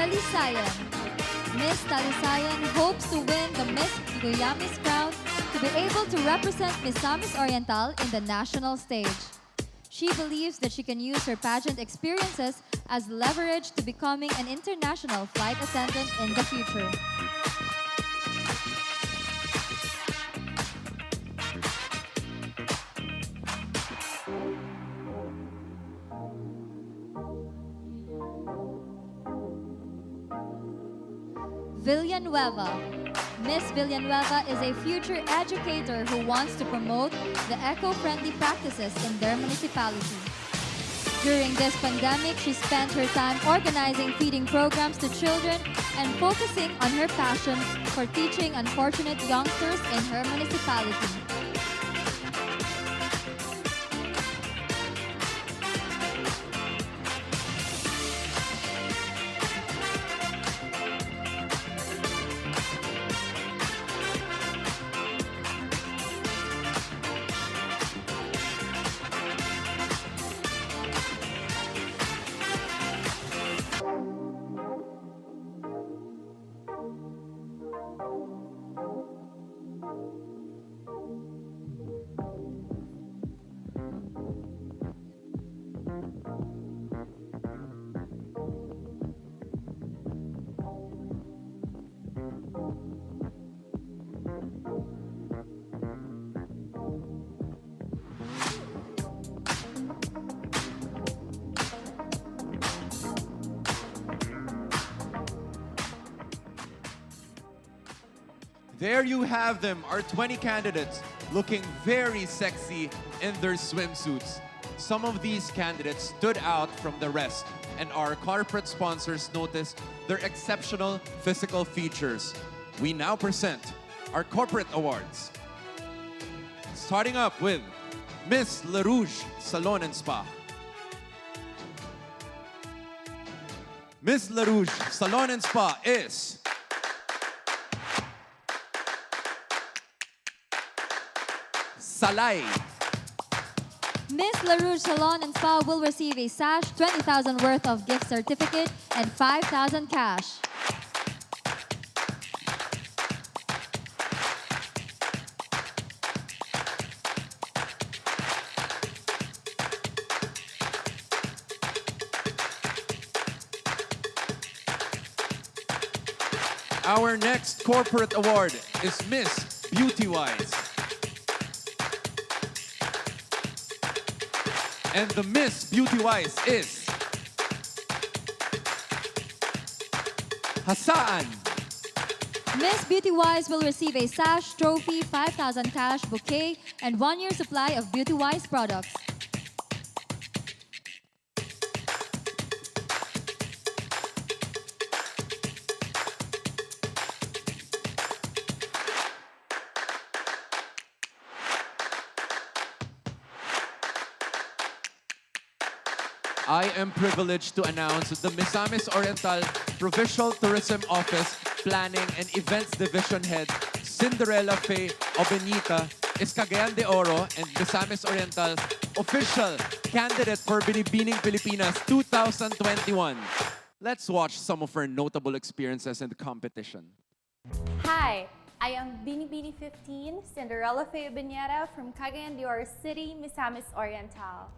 Talisayan. Miss Talisayan hopes to win the Miss Kuyamis crown to be able to represent Miss Samis Oriental in the national stage. She believes that she can use her pageant experiences as leverage to becoming an international flight attendant in the future. Villanueva. Miss Villanueva is a future educator who wants to promote the eco-friendly practices in their municipality. During this pandemic, she spent her time organizing feeding programs to children and focusing on her passion for teaching unfortunate youngsters in her municipality. There you have them, our 20 candidates, looking very sexy in their swimsuits. Some of these candidates stood out from the rest, and our corporate sponsors noticed their exceptional physical features. We now present our corporate awards. Starting up with Miss Le Rouge Salon and Spa. Miss Le Rouge Salon and Spa is Salay. Miss LaRouge Salon and Spa will receive a sash, 20,000 worth of gift certificate, and 5,000 cash. Our next corporate award is Miss Beauty Wise. And the Miss Beauty Wise is Jasaan. Miss Beauty Wise will receive a sash, trophy, 5,000 cash, bouquet, and 1-year supply of Beauty Wise products. I am privileged to announce the Misamis Oriental Provincial Tourism Office Planning and Events Division Head, Cinderella Faye Obenita, is Cagayan de Oro and Misamis Oriental's official candidate for Binibining Pilipinas 2021. Let's watch some of her notable experiences in the competition. Hi, I am Binibini 15, Cinderella Faye Obenita from Cagayan de Oro City, Misamis Oriental.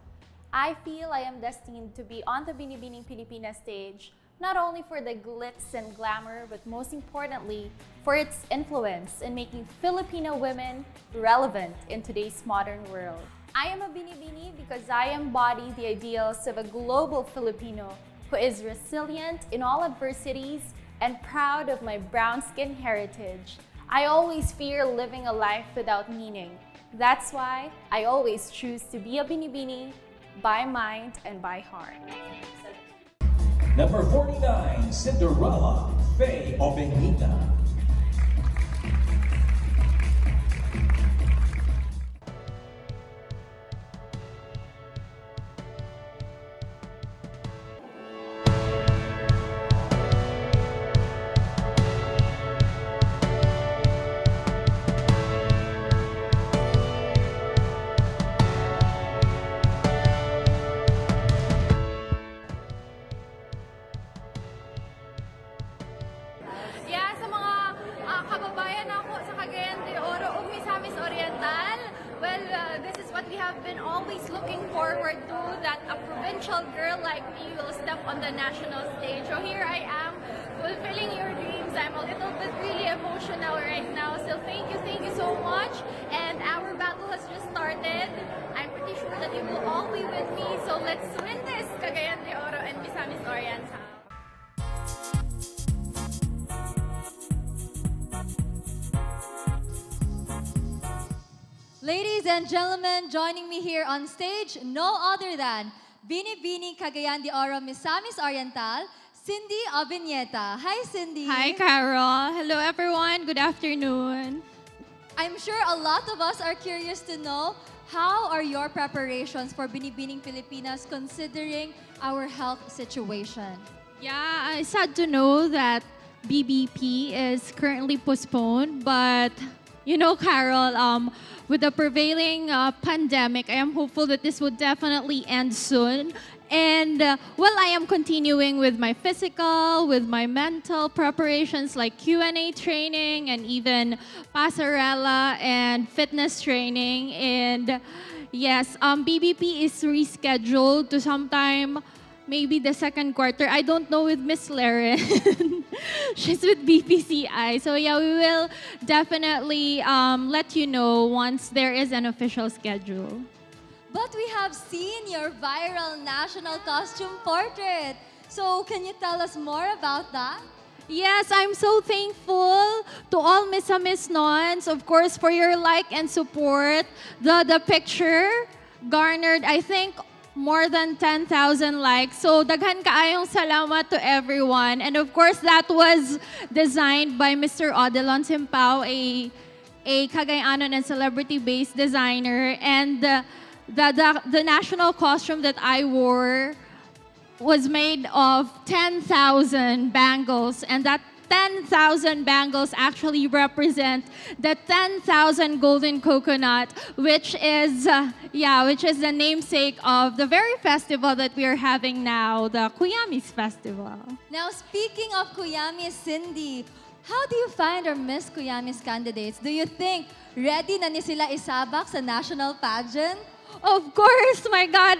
I feel I am destined to be on the Binibining Pilipinas stage, not only for the glitz and glamour, but most importantly, for its influence in making Filipino women relevant in today's modern world. I am a Binibini because I embody the ideals of a global Filipino who is resilient in all adversities and proud of my brown skin heritage. I always fear living a life without meaning. That's why I always choose to be a Binibini by mind and by heart. Number 49, Cinderella Faye Obenita. Girl like me will step on the national stage. So here I am, fulfilling your dreams. I'm a little bit really emotional right now. So thank you so much. And our battle has just started. I'm pretty sure that you will all be with me. So let's win this, Cagayan de Oro and Misamis Oriental. Ladies and gentlemen, joining me here on stage, no other than Binibini Cagayan de Oro Misamis Oriental, Cindy Obenita. Hi, Cindy. Hi, Carol. Hello, everyone. Good afternoon. I'm sure a lot of us are curious to know, how are your preparations for Binibining Pilipinas considering our health situation? Yeah, it's sad to know that BBP is currently postponed, but you know, Carol, with the prevailing pandemic, I am hopeful that this will definitely end soon. And well, I am continuing with my physical, with my mental preparations like Q&A training and even passerella and fitness training. And yes, BBP is rescheduled to sometime maybe the second quarter. I don't know with Miss Laren. She's with BPCI. So yeah, we will definitely let you know once there is an official schedule. But we have seen your viral national costume portrait. So can you tell us more about that? Yes, I'm so thankful to all Misamis Nons, of course, for your like and support. The picture garnered, I think, more than 10,000 likes. So daghan kaayong salamat to everyone. And of course, that was designed by Mr. Odelon Simpao, a Cagayanon and celebrity-based designer. And the national costume that I wore was made of 10,000 bangles, and that 10,000 bangles actually represent the 10,000 golden coconut, which is the namesake of the very festival that we are having now, the Kuyamis Festival. Now, speaking of Kuyamis, Cindy, how do you find our Miss Kuyamis candidates? Do you think ready na ni sila isabak sa national pageant? Of course, my God.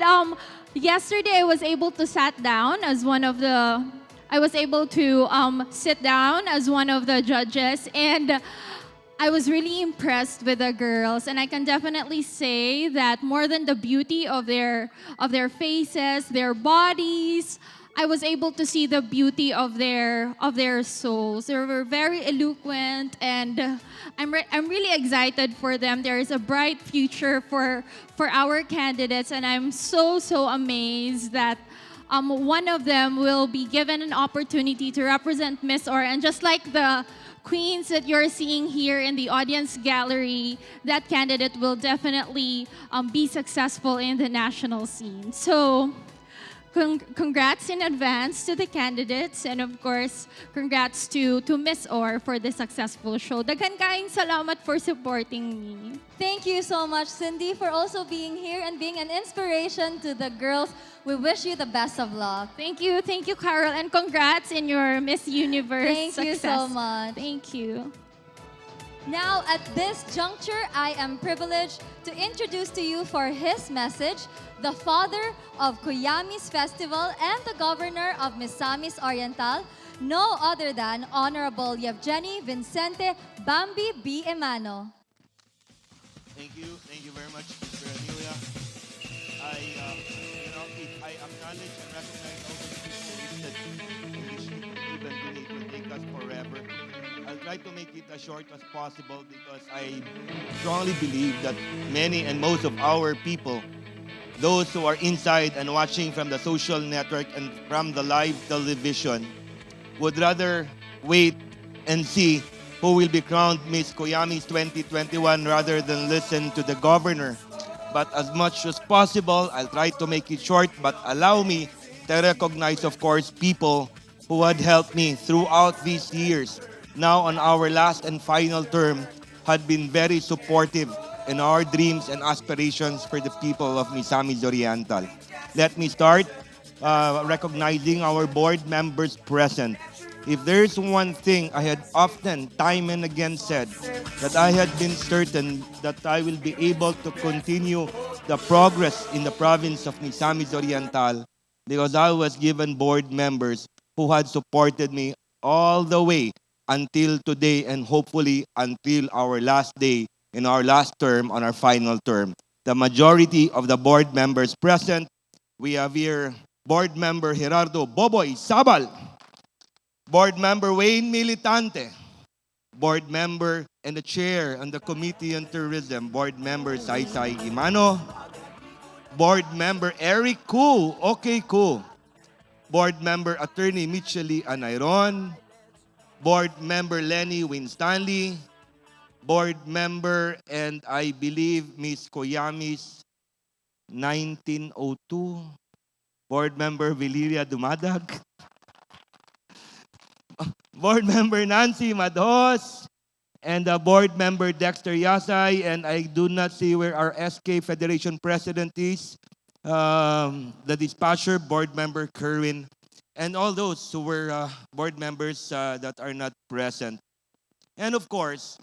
Yesterday I was able to sit down as one of the judges, and I was really impressed with the girls, and I can definitely say that more than the beauty of their faces, their bodies, I was able to see the beauty of their souls. They were very eloquent, and I'm really excited for them. There is a bright future for our candidates, and I'm so amazed that one of them will be given an opportunity to represent Miss Or, and just like the queens that you're seeing here in the audience gallery, that candidate will definitely be successful in the national scene. So, congrats in advance to the candidates, and of course, congrats to Miss Or for the successful show. Daghan kaayong salamat for supporting me. Thank you so much, Cindy, for also being here and being an inspiration to the girls. We wish you the best of luck. Thank you, Carol, and congrats in your Miss Universe Thank success. you so much. Thank you. Now, at this juncture, I am privileged to introduce to you for his message, the father of Kuyamis Festival and the governor of Misamis Oriental, no other than Honorable Yevgeny Vincente Bambi B. Emano. Thank you very much, Mr. Amelia. If I acknowledge and recognize all the people that even today it will take us forever. I'll try to make it as short as possible because I strongly believe that many and most of our people, those who are inside and watching from the social network and from the live television, would rather wait and see who will be crowned Miss Kuyamis 2021 rather than listen to the governor. But as much as possible, I'll try to make it short, but allow me to recognize, of course, people who had helped me throughout these years. Now on our last and final term, had been very supportive in our dreams and aspirations for the people of Misamis Oriental. Let me start recognizing our board members present. If there's one thing I had often, time and again said, that I had been certain that I will be able to continue the progress in the province of Misamis Oriental because I was given board members who had supported me all the way until today and hopefully until our last day in our last term, on our final term. The majority of the board members present, we have here board member Gerardo Boboy Sabal, board member Wayne Militante, board member and the chair on the Committee on Tourism, board member Saysay Imano, board member Eric Koo, okay Koo, board member attorney Micheli Anayron, board member Lenny Winstanley, board member and I believe Miss Kuyamis 1902, board member Valeria Dumadag, board member Nancy Madhos, and board member Dexter Yasay, and I do not see where our SK Federation President is, the dispatcher, board member Kerwin, and all those who were board members that are not present. And of course,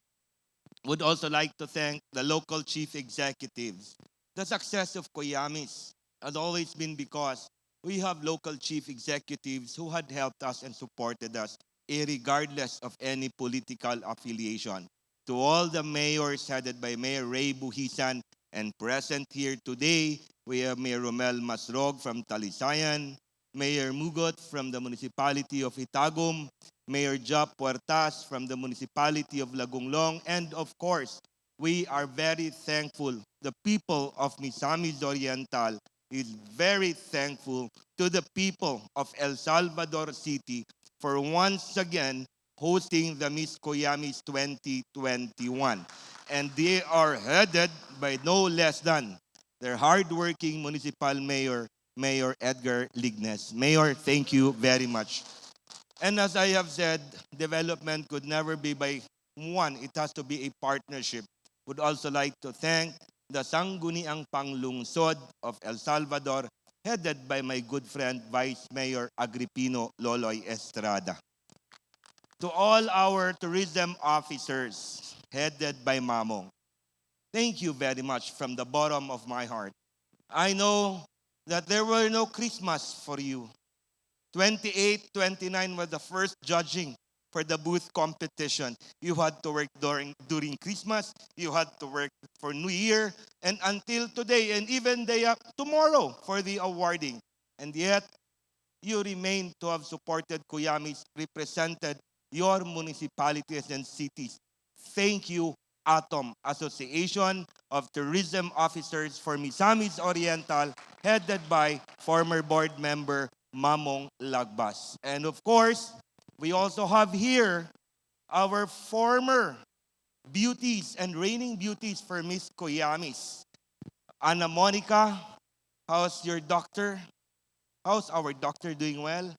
would also like to thank the local chief executives. The success of Kuyamis has always been because we have local chief executives who had helped us and supported us, regardless of any political affiliation. To all the mayors headed by Mayor Ray Buhisan and present here today, we have Mayor Romel Masrog from Talisayan, Mayor Mugot from the municipality of Itagum, Mayor Jap Puertas from the municipality of Lagunglong, and of course, we are very thankful the people of Misamis Oriental is very thankful to the people of El Salvador City for once again hosting the Miss Kuyamis 2021. And they are headed by no less than their hardworking municipal mayor, Mayor Edgar Lignes. Mayor, thank you very much. And as I have said, development could never be by one. It has to be a partnership. Would also like to thank the Sangguniang Panglungsod of El Salvador, headed by my good friend, Vice Mayor Agripino Loloy Estrada. To all our tourism officers, headed by Mamong, thank you very much from the bottom of my heart. I know that there were no Christmas for you. 28, 29 was the first judging for the booth competition. You had to work during Christmas, you had to work for New Year, and until today, and even tomorrow for the awarding. And yet, you remain to have supported Kuyamis, represented your municipalities and cities. Thank you, ATOM, Association of Tourism Officers for Misamis Oriental, headed by former board member Mamong Lagbas. And of course, we also have here our former beauties and reigning beauties for Miss Kuyamis. Ana Monica, how's your doctor? How's our doctor doing well?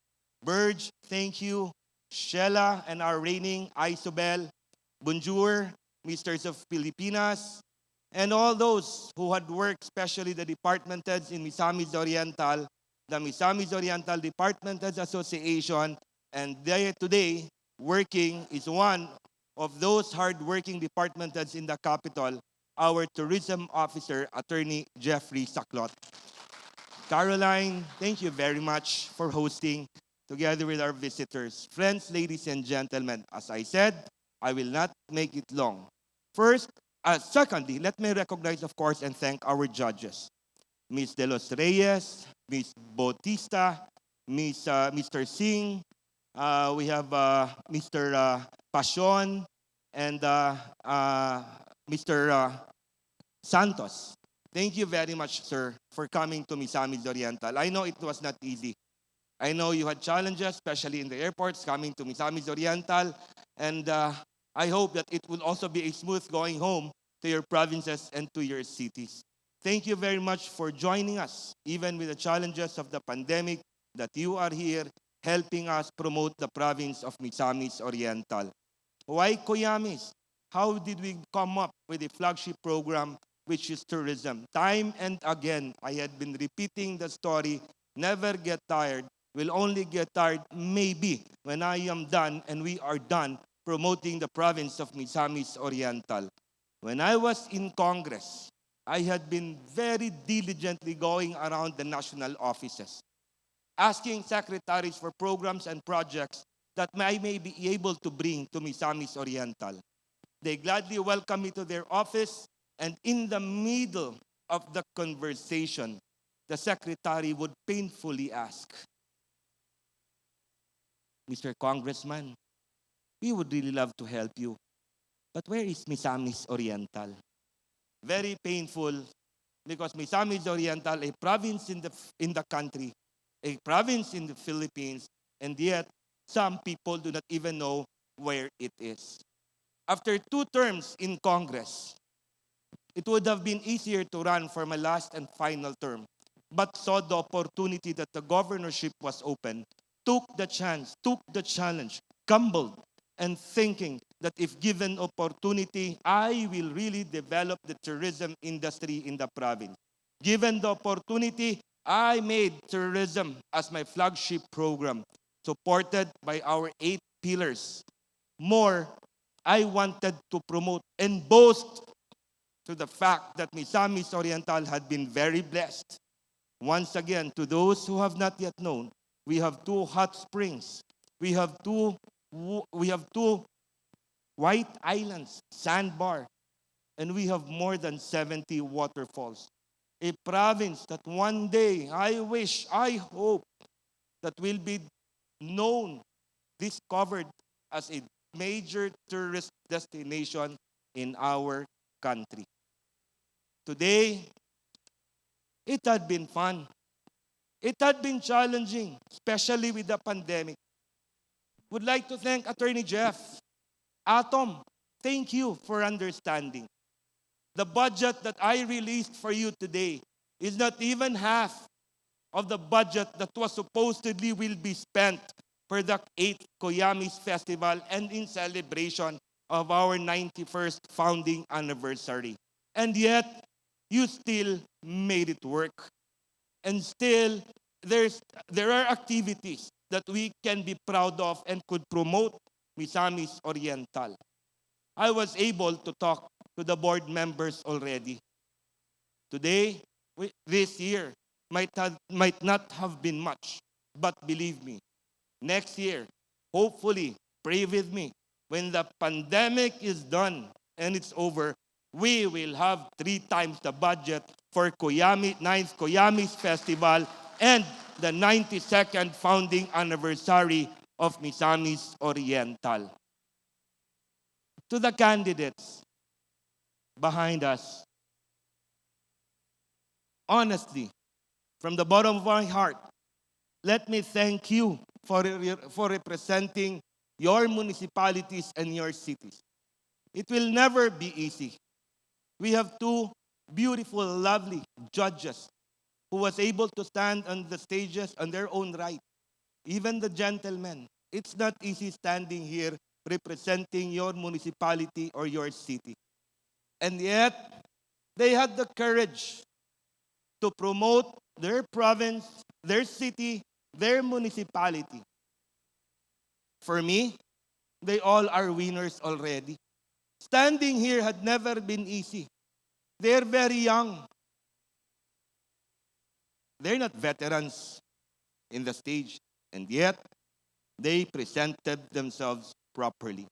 Burge, thank you. Sheila and our reigning Isobel. Bonjour, Misters of Filipinas. And all those who had worked, especially the department heads in Misamis Oriental, the Misamis Oriental Department Heads Association, and they today working is one of those hard-working department heads in the capital, our tourism officer, Attorney Jeffrey Saclot. Caroline, thank you very much for hosting together with our visitors. Friends, ladies and gentlemen, as I said, I will not make it long. Secondly, let me recognize, of course, and thank our judges. Ms. De Los Reyes, Ms. Bautista, Mr. Singh, we have Mr. Pasion, and Mr. Santos. Thank you very much, sir, for coming to Misamis Oriental. I know it was not easy. I know you had challenges, especially in the airports, coming to Misamis Oriental, and I hope that it will also be a smooth going home to your provinces and to your cities. Thank you very much for joining us, even with the challenges of the pandemic, that you are here helping us promote the province of Misamis Oriental. Why Kuyamis? How did we come up with a flagship program, which is tourism? Time and again, I had been repeating the story, never get tired. We'll only get tired maybe when I am done and we are done promoting the province of Misamis Oriental. When I was in Congress, I had been very diligently going around the national offices, asking secretaries for programs and projects that I may be able to bring to Misamis Oriental. They gladly welcome me to their office, and in the middle of the conversation, the secretary would painfully ask, Mr. Congressman, we would really love to help you, but where is Misamis Oriental? Very painful, because Misamis Oriental, a province in the country, a province in the Philippines, and yet some people do not even know where it is. After 2 terms in Congress, it would have been easier to run for my last and final term, but saw the opportunity that the governorship was open, took the chance, took the challenge, gambled, and thinking that if given opportunity, I will really develop the tourism industry in the province. Given the opportunity, I made tourism as my flagship program, supported by our 8 pillars. More, I wanted to promote and boast to the fact that Misamis Oriental had been very blessed. Once again, to those who have not yet known, we have 2 hot springs. We have two white islands, sandbar, and we have more than 70 waterfalls. A province that one day, I wish, I hope, that will be known, discovered as a major tourist destination in our country. Today, It had been fun. It had been challenging, especially with the pandemic. Would like to thank Attorney Jeff. Atom, thank you for understanding. The budget that I released for you today is not even half of the budget that was supposedly will be spent for the 8th Kuyamis Festival and in celebration of our 91st founding anniversary. And yet, you still made it work. And still, there are activities that we can be proud of and could promote Misamis Oriental. I was able to talk to the board members already. Today, this year, might not have been much, but believe me, next year, hopefully, pray with me, when the pandemic is done and it's over, we will have 3 times the budget for 9th Kuyamis Festival and the 92nd founding anniversary of Misamis Oriental. To the candidates behind us, honestly, from the bottom of my heart, let me thank you for representing your municipalities and your cities. It will never be easy. We have 2 beautiful, lovely judges who was able to stand on the stages on their own right. Even the gentlemen. It's not easy standing here representing your municipality or your city. And yet, they had the courage to promote their province, their city, their municipality. For me, they all are winners already. Standing here had never been easy. They're very young. They're not veterans in the stage, and yet they presented themselves properly.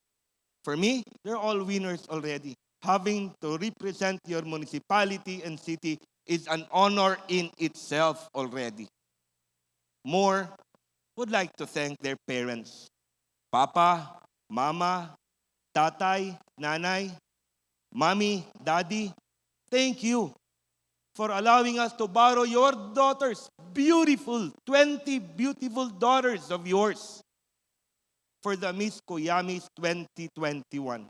For me, they're all winners already. Having to represent your municipality and city is an honor in itself already. More, would like to thank their parents. Papa, Mama, Tatay, Nanay, Mommy, Daddy, thank you for allowing us to borrow your daughters, 20 beautiful daughters of yours, for the Miss Kuyamis 2021.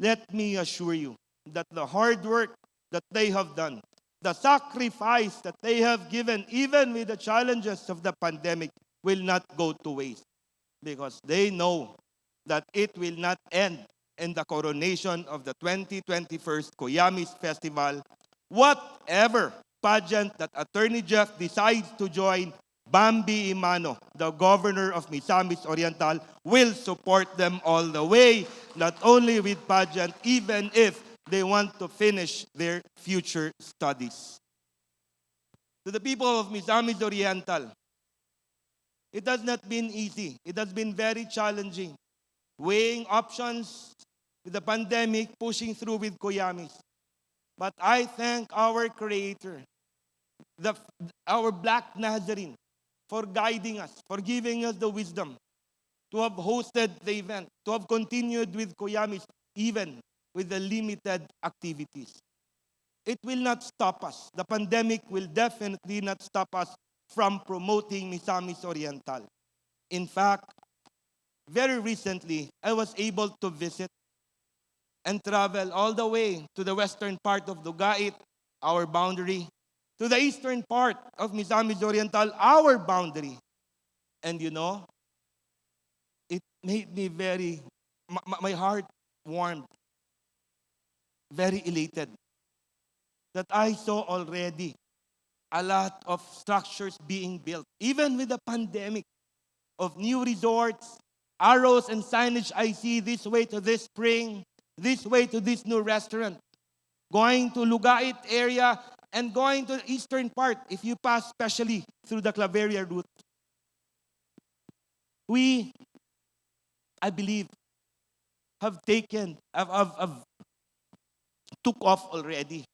Let me assure you that the hard work that they have done, the sacrifice that they have given, even with the challenges of the pandemic, will not go to waste, because they know that it will not end in the coronation of the 2021 Kuyamis Festival. Whatever pageant that Attorney Jeff decides to join, Bambi Imano, the governor of Misamis Oriental, will support them all the way, not only with pageant, even if they want to finish their future studies. To the people of Misamis Oriental, it has not been easy. It has been very challenging. Weighing options with the pandemic, pushing through with Kuyamis. But I thank our Creator, our Black Nazarene, for guiding us, for giving us the wisdom to have hosted the event, to have continued with Kuyamis, even with the limited activities. It will not stop us. The pandemic will definitely not stop us from promoting Misamis Oriental. In fact, very recently, I was able to visit and travel all the way to the western part of Dugait, our boundary, to the eastern part of Misamis Oriental, our boundary. And you know, it made me my heart warmed, very elated, that I saw already a lot of structures being built, even with the pandemic, of new resorts, arrows and signage I see this way to this spring, this way to this new restaurant, going to Lugait area and going to the eastern part if you pass especially through the Claveria route. We, I believe, have took off already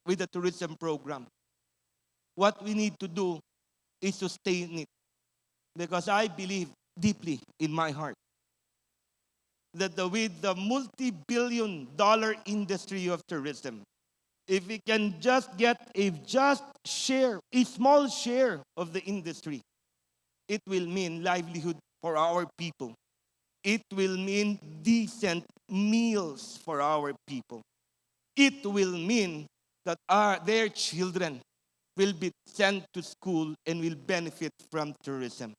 with the tourism program. What we need to do is sustain it, because I believe deeply in my heart that with the multi-billion-dollar industry of tourism, if we can just get a small share of the industry, it will mean livelihood for our people. It will mean decent meals for our people. It will mean that their children will be sent to school and will benefit from tourism.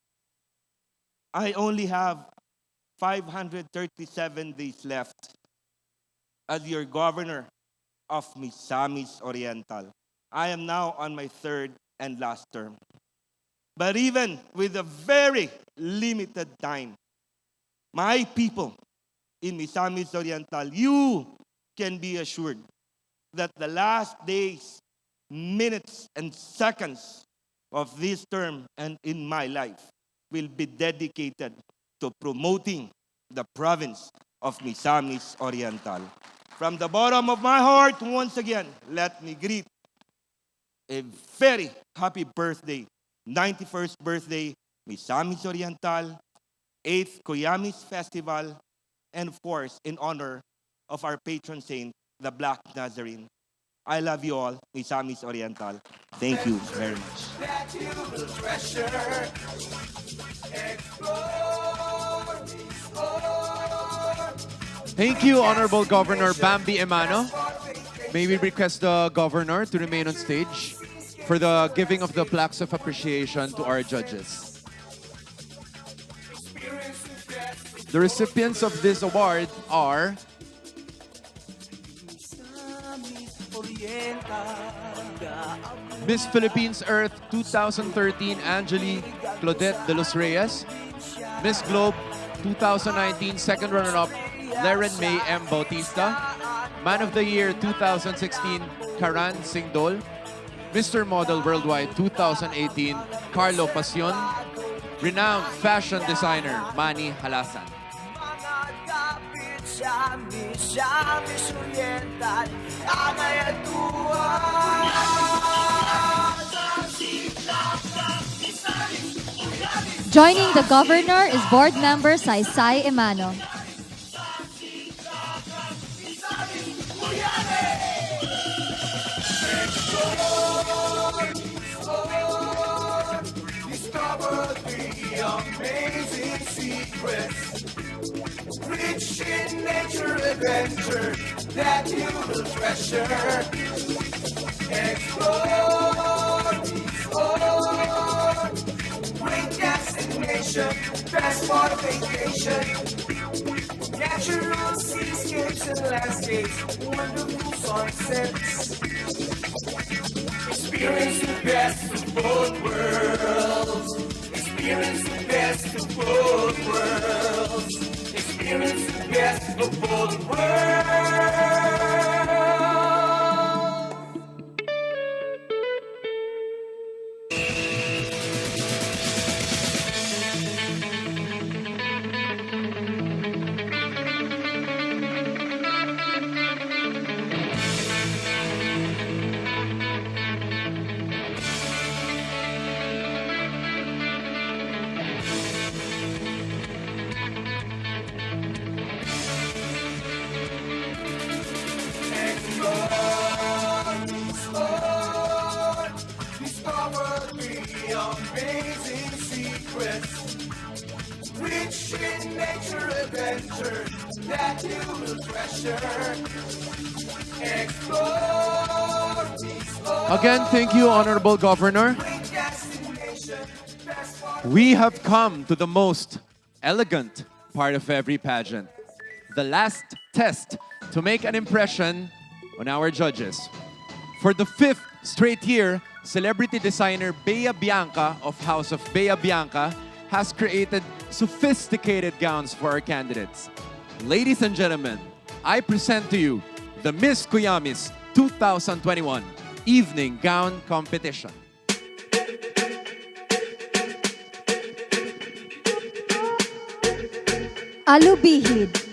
I only have 537 days left as your governor of Misamis Oriental. I am now on my third and last term. But even with a very limited time, my people in Misamis Oriental, you can be assured that the last days, minutes, and seconds of this term and in my life will be dedicated to promoting the province of Misamis Oriental. From the bottom of my heart, once again, let me greet a very happy birthday, 91st birthday, Misamis Oriental, 8th Kuyamis Festival, and of course, in honor of our patron saint, the Black Nazarene. I love you all, Misamis Oriental. Thank you very much. That you will treasure, explore, explore. Thank you, Honorable Governor Bambi Emano. May we request the Governor to remain on stage for the giving of the plaques of appreciation to our judges. The recipients of this award are Miss Philippines Earth 2013 Angeli Claudette de los Reyes, Miss Globe 2019 second runner-up Leren May M. Bautista, Man of the Year 2016 Karan Singdol, Mr. Model Worldwide 2018 Carlo Pasion, renowned fashion designer Manny Halasan. Joining the governor is board member Saysay Emano. Discover the amazing secrets, rich in nature adventure that you will treasure. Explore, explore, great destination, best for vacation. Natural seascapes and landscapes, wonderful sunsets. Experience the best of both worlds. Experience the best of both worlds. Experience the best of both worlds. Rich in nature adventure that you will treasure. Explore, explore. Again, thank you, Honorable Governor. We have come to the most elegant part of every pageant, the last test to make an impression on our judges. For the 5th straight year, celebrity designer Bea Bianca of House of Bea Bianca has created sophisticated gowns for our candidates. Ladies and gentlemen, I present to you the Miss Kuyamis 2021 Evening Gown Competition. Alubihid.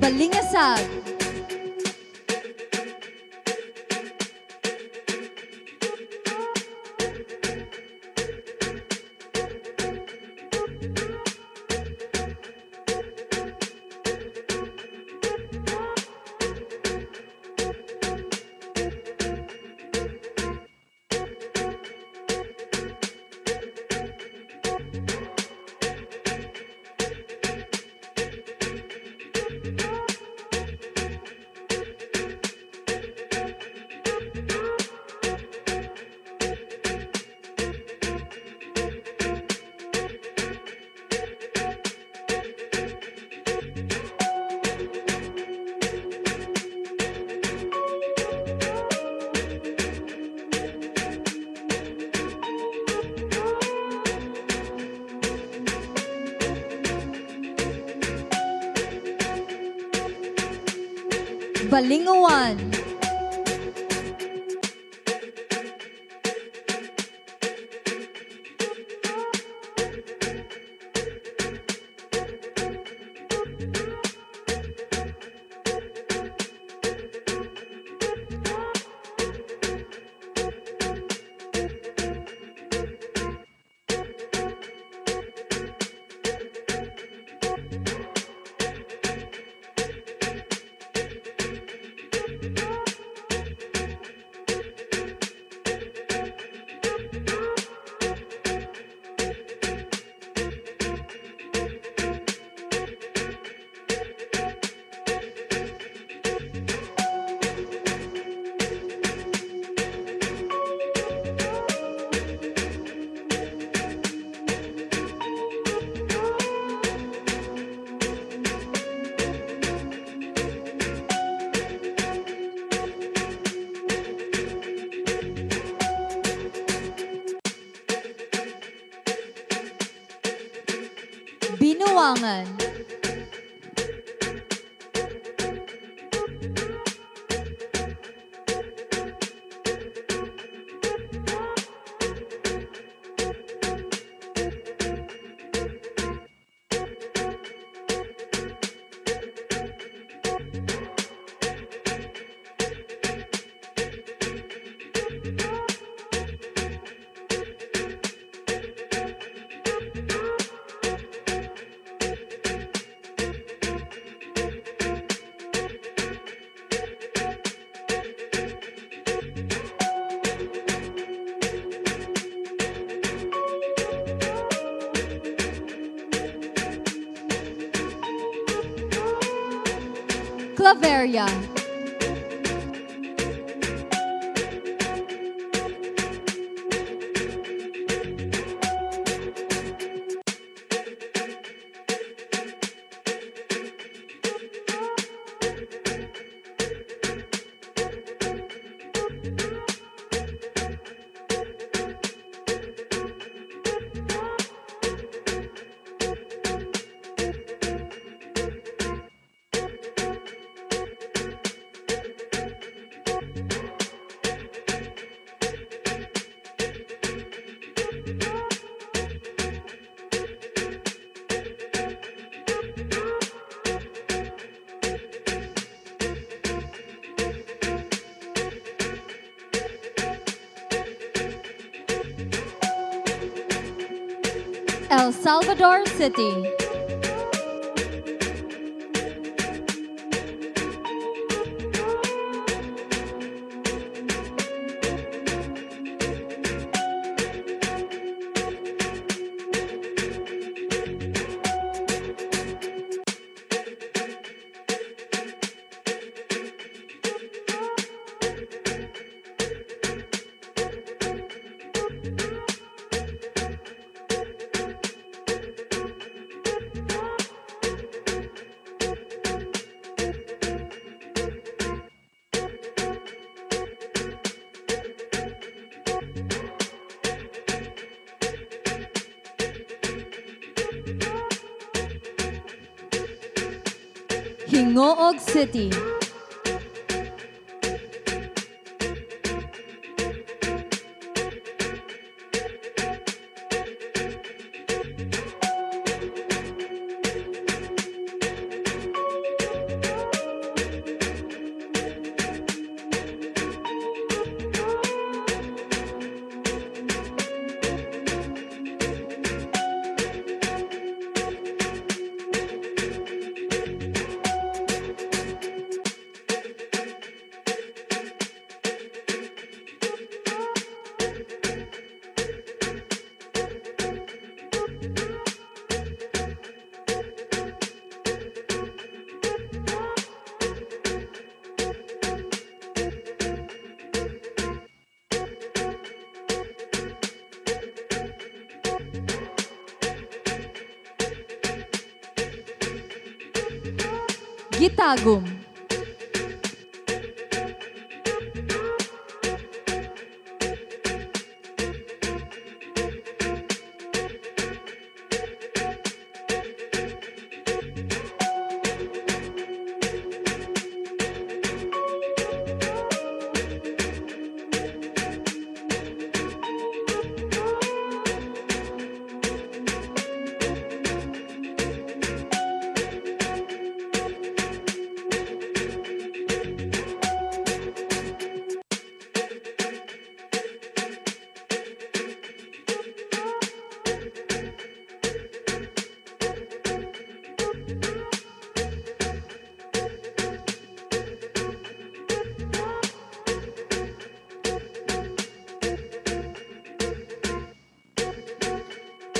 Balingasag. Balinguan. Binuangan. Claveria. El Salvador City. Hingoog City. Gitagum.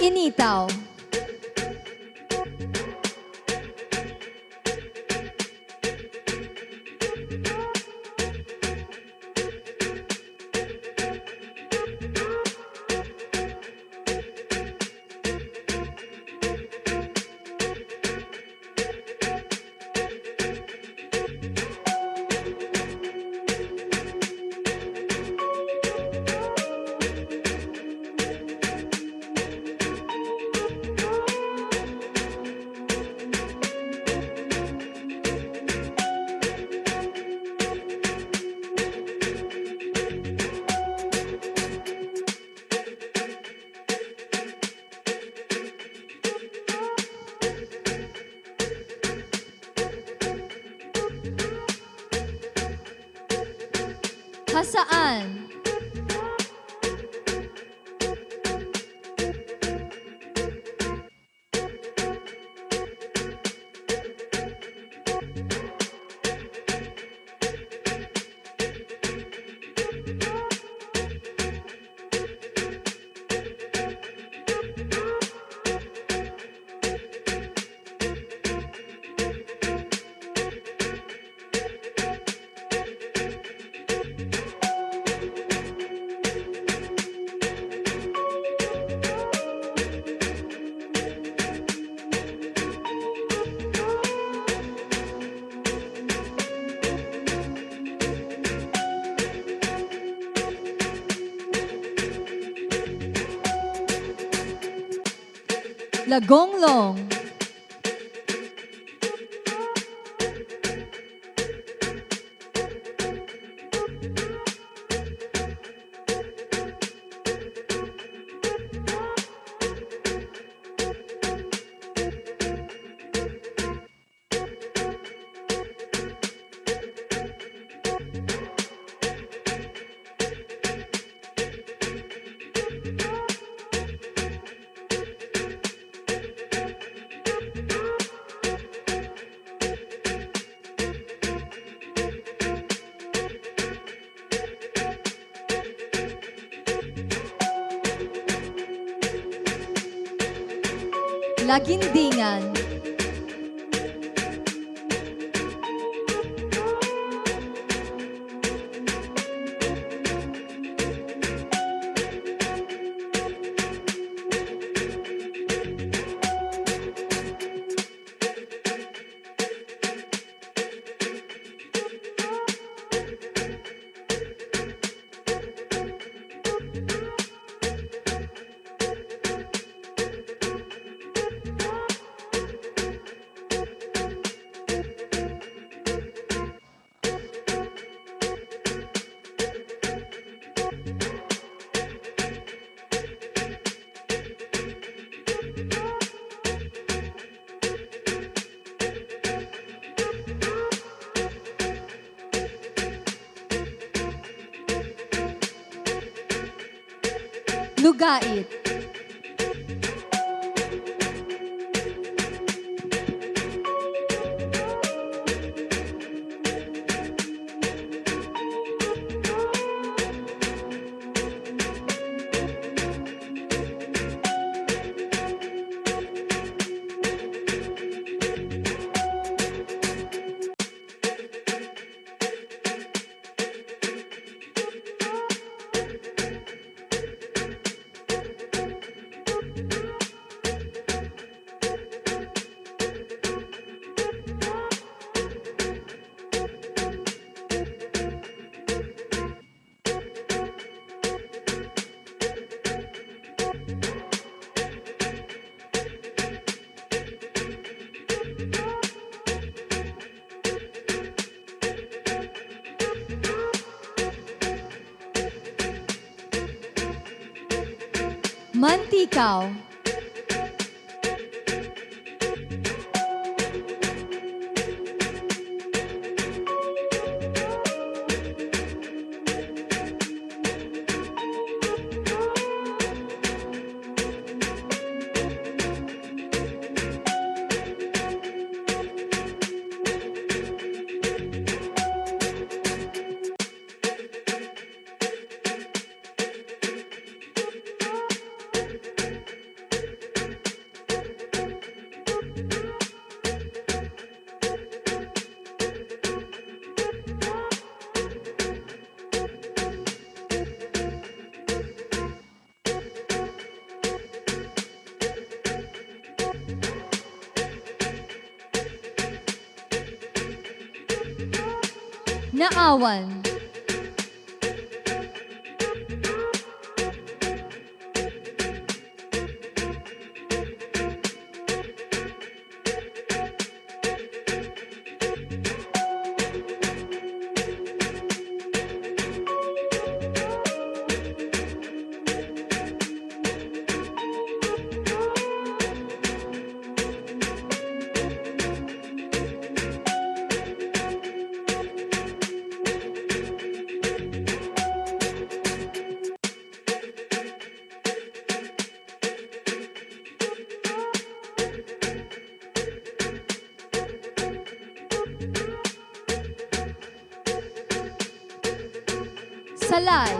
Initaw. Hasaan. Lagonglong. Lagindingan. Lugait. Mantikaw. Naawan. Salay.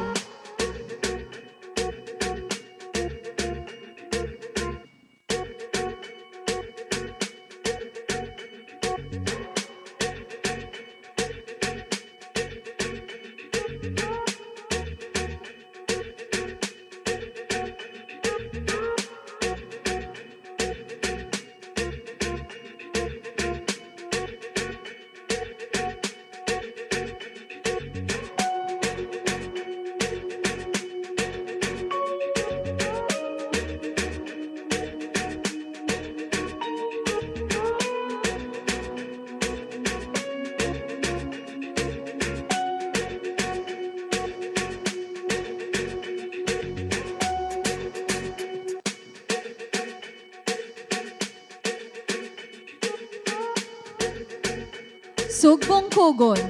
Sugbongcogon.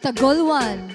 Tagolwan.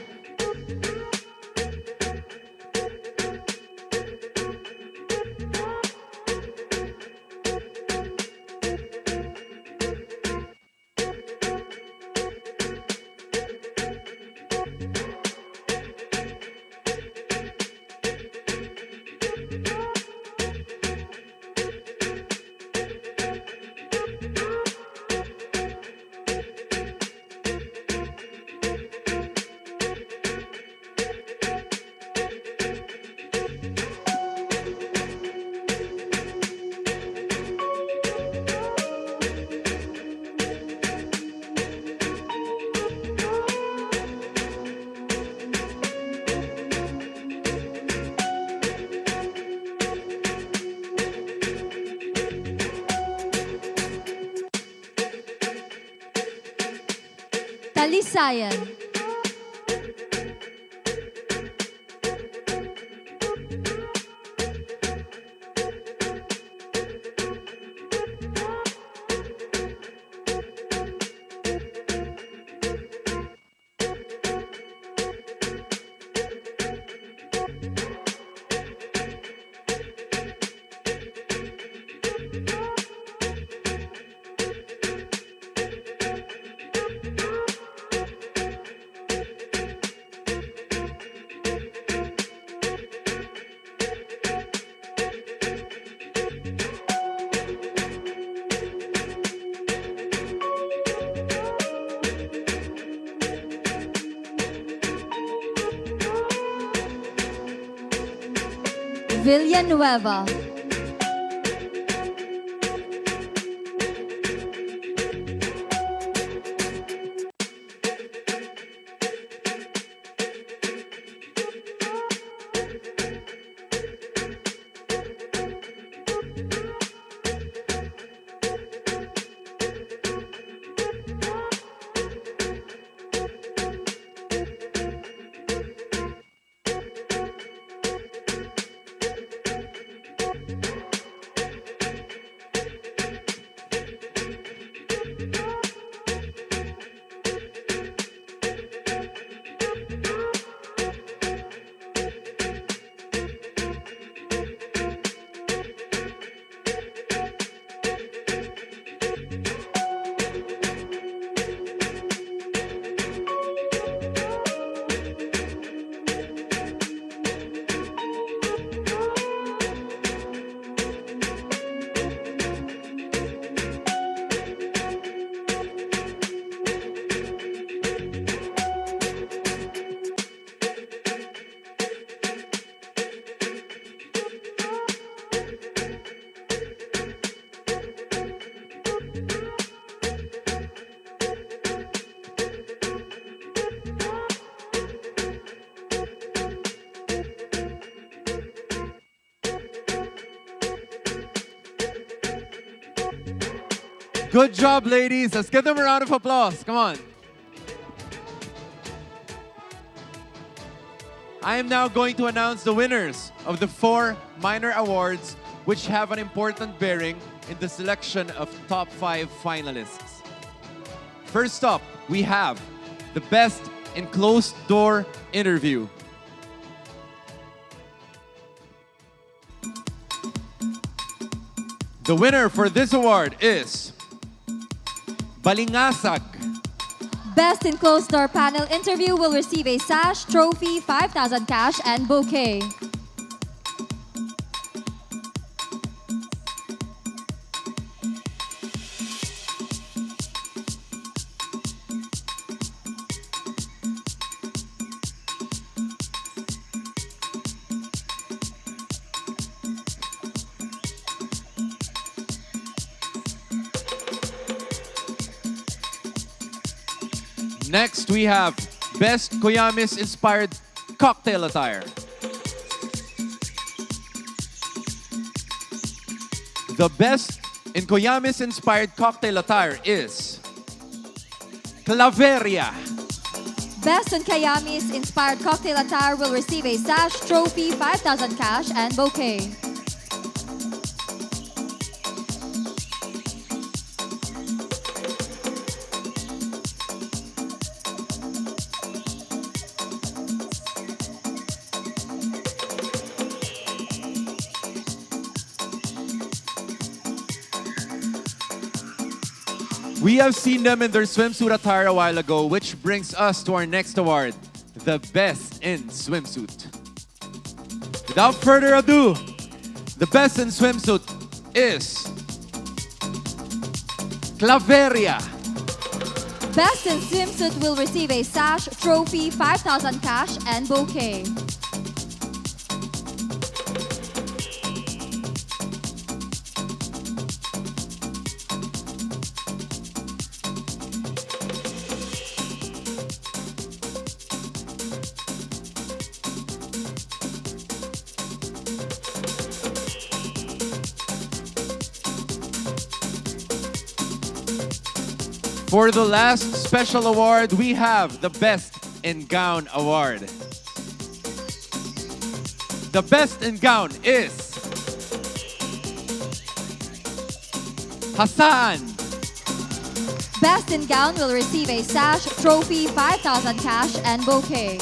Talisayan. Villanueva. Good job, ladies. Let's give them a round of applause. Come on. I am now going to announce the winners of the 4 minor awards which have an important bearing in the selection of top 5 finalists. First up, we have the Best in Closed-Door Interview. The winner for this award is Balingasag. Best in Closed-Door Panel Interview will receive a sash, trophy, 5,000 cash, and bouquet. Next, we have Best Kuyamis Inspired Cocktail Attire. The Best in Kuyamis Inspired Cocktail Attire is Claveria. Best in Kuyamis Inspired Cocktail Attire will receive a sash, trophy, 5,000 cash, and bouquet. We have seen them in their swimsuit attire a while ago, which brings us to our next award, the Best in Swimsuit. Without further ado, the Best in Swimsuit is Claveria. Best in Swimsuit will receive a sash, trophy, 5,000 cash, and bouquet. For the last special award, we have the Best in Gown Award. The Best in Gown is Jasaan. Best in Gown will receive a sash, trophy, 5,000 cash, and bouquet.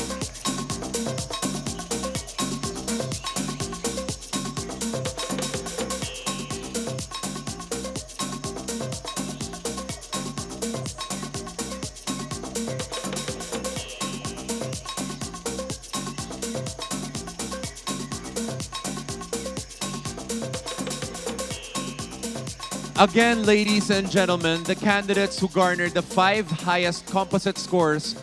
Again, ladies and gentlemen, the candidates who garnered the 5 highest composite scores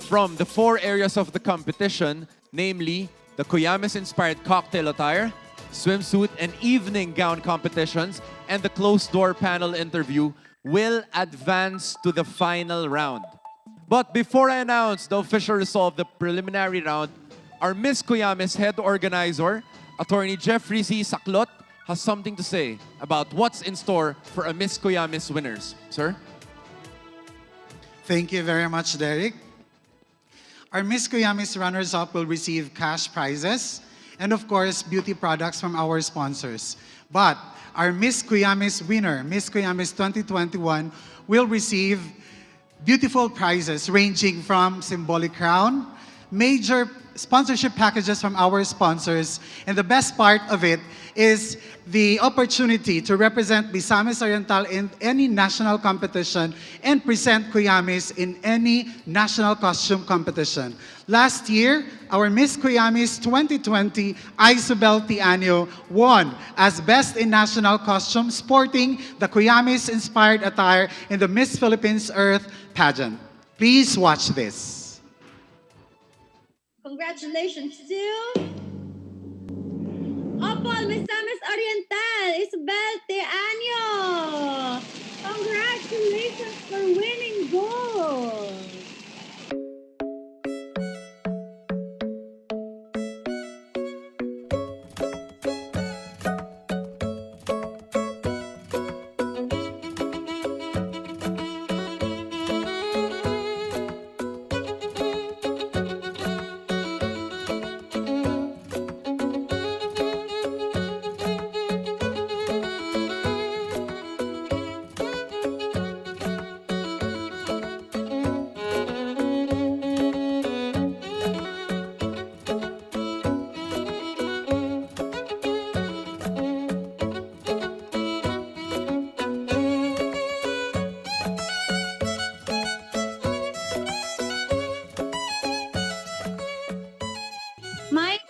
from the 4 areas of the competition, namely the Kuyamis Inspired Cocktail Attire, swimsuit, and evening gown competitions, and the closed-door panel interview will advance to the final round. But before I announce the official result of the preliminary round, our Miss Kuyamis head organizer, Attorney Jeffrey C. Saklot, has something to say about what's in store for a Miss Kuyamis winners. Sir? Thank you very much, Derek. Our Miss Kuyamis runners-up will receive cash prizes and, of course, beauty products from our sponsors. But our Miss Kuyamis winner, Miss Kuyamis 2021, will receive beautiful prizes ranging from symbolic crown, major sponsorship packages from our sponsors, and the best part of it is the opportunity to represent Misamis Oriental in any national competition and present Kuyamis in any national costume competition. Last year, our Miss Kuyamis 2020, Isabel Tianyo, won as Best in National Costume, sporting the Kuyamis-inspired attire in the Miss Philippines Earth pageant. Please watch this. Congratulations to Opal Misamis Oriental, Isabel Teaño. Congratulations for winning gold.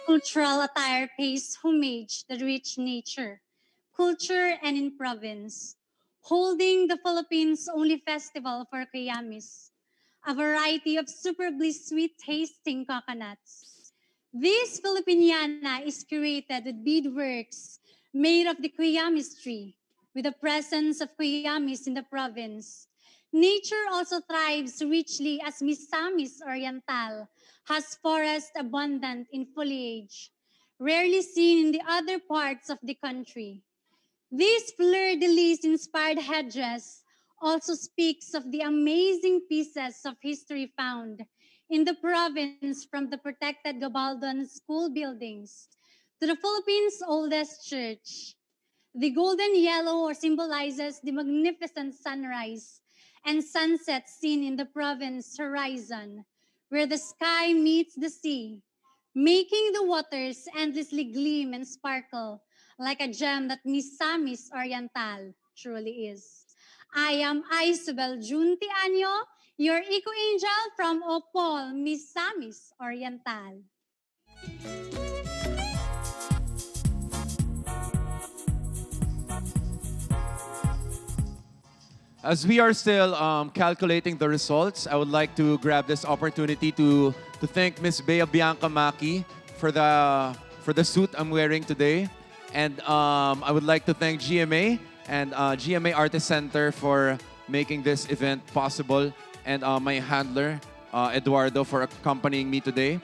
Cultural attire pays homage to rich nature, culture, and in province, holding the Philippines' only festival for Kuyamis, a variety of superbly sweet-tasting coconuts. This Filipiniana is curated with beadworks made of the Kuyamis tree, with the presence of Kuyamis in the province. Nature also thrives richly as Misamis Oriental has forest abundant in foliage, rarely seen in the other parts of the country. These fleur-de-lis inspired headdress also speaks of the amazing pieces of history found in the province, from the protected Gabaldon school buildings to the Philippines' oldest church. The golden yellow symbolizes the magnificent sunrise and sunset seen in the province horizon, where the sky meets the sea, making the waters endlessly gleam and sparkle like a gem that Misamis Oriental truly is. I am Isabel Jun Tianyo, your eco-angel from Opol, Misamis Oriental. As we are still calculating the results, I would like to grab this opportunity to thank Miss Bea Bianca Maki for the suit I'm wearing today. And I would like to thank GMA and GMA Artist Center for making this event possible, and my handler, Eduardo, for accompanying me today.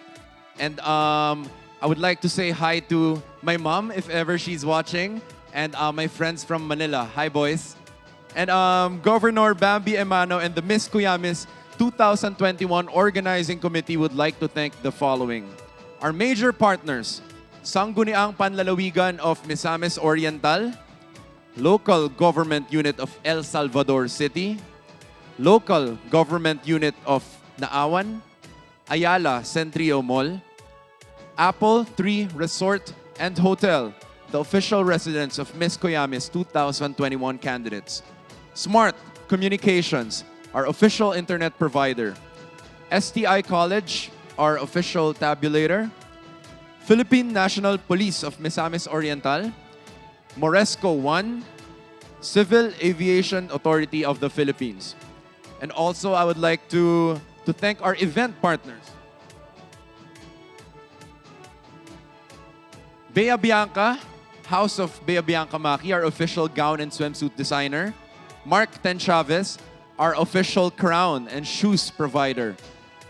And I would like to say hi to my mom, if ever she's watching, and my friends from Manila. Hi, boys. And Governor Bambi Emano and the Miss Kuyamis 2021 Organizing Committee would like to thank the following. Our major partners: Sangguniang Panlalawigan of Misamis Oriental, Local Government Unit of El Salvador City, Local Government Unit of Naawan, Ayala Centrio Mall, Apple Tree Resort and Hotel, the official residence of Miss Kuyamis 2021 candidates, Smart Communications, our official internet provider, STI College, our official tabulator, Philippine National Police of Misamis Oriental, Moresco 1, Civil Aviation Authority of the Philippines. And also, I would like to thank our event partners. Bea Bianca, House of Bea Bianca Maki, our official gown and swimsuit designer. Mark Ten Chavez, our official crown and shoes provider.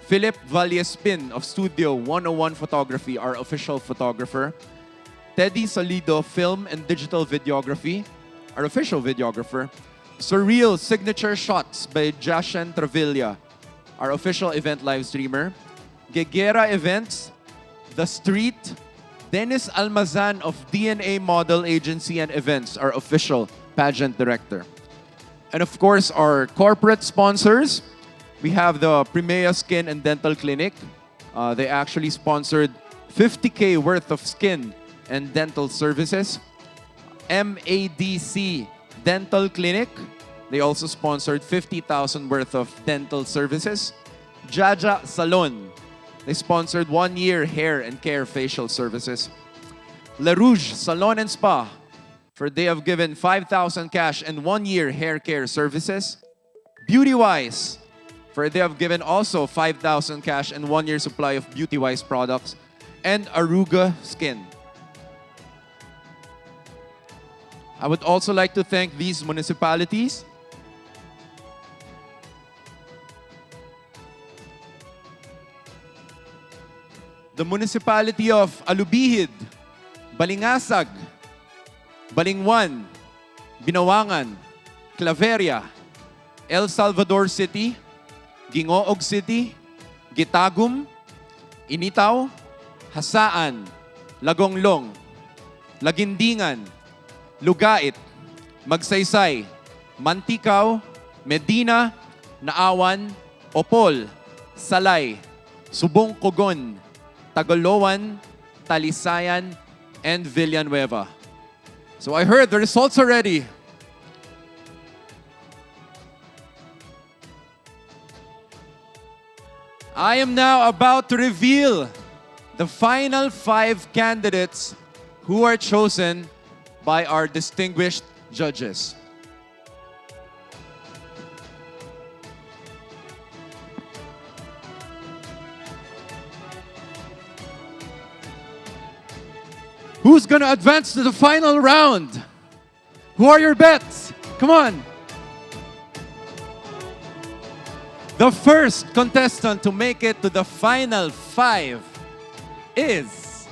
Philip Vallespin of Studio 101 Photography, our official photographer. Teddy Solido, Film and Digital Videography, our official videographer. Surreal Signature Shots by Jasaan Travilla, our official event live streamer. Gegera Events, The Street, Dennis Almazan of DNA Model Agency and Events, our official pageant director. And of course, our corporate sponsors. We have the Primea Skin and Dental Clinic. They actually sponsored 50K worth of skin and dental services. MADC Dental Clinic. They also sponsored 50,000 worth of dental services. Jaja Salon. They sponsored 1 year hair and care facial services. Le Rouge Salon and Spa. For they have given 5,000 cash and 1 year hair care services. Beautywise. For they have given also 5,000 cash and 1 year supply of Beautywise products. And Aruga Skin. I would also like to thank these municipalities. The municipality of Alubihid, Balingasag, Balingwan, Binawangan, Claveria, El Salvador City, Gingoog City, Gitagum, Initaw, Hasaan, Lagonglong, Lagindingan, Lugait, Magsaysay, Mantikao, Medina, Naawan, Opol, Salay, Sugbongcogon, Tagoloan, Talisayan, and Villanueva. So I heard the results already. I am now about to reveal the final 5 candidates who are chosen by our distinguished judges. Who's gonna advance to the final round? Who are your bets? Come on. The first contestant to make it to the final 5 is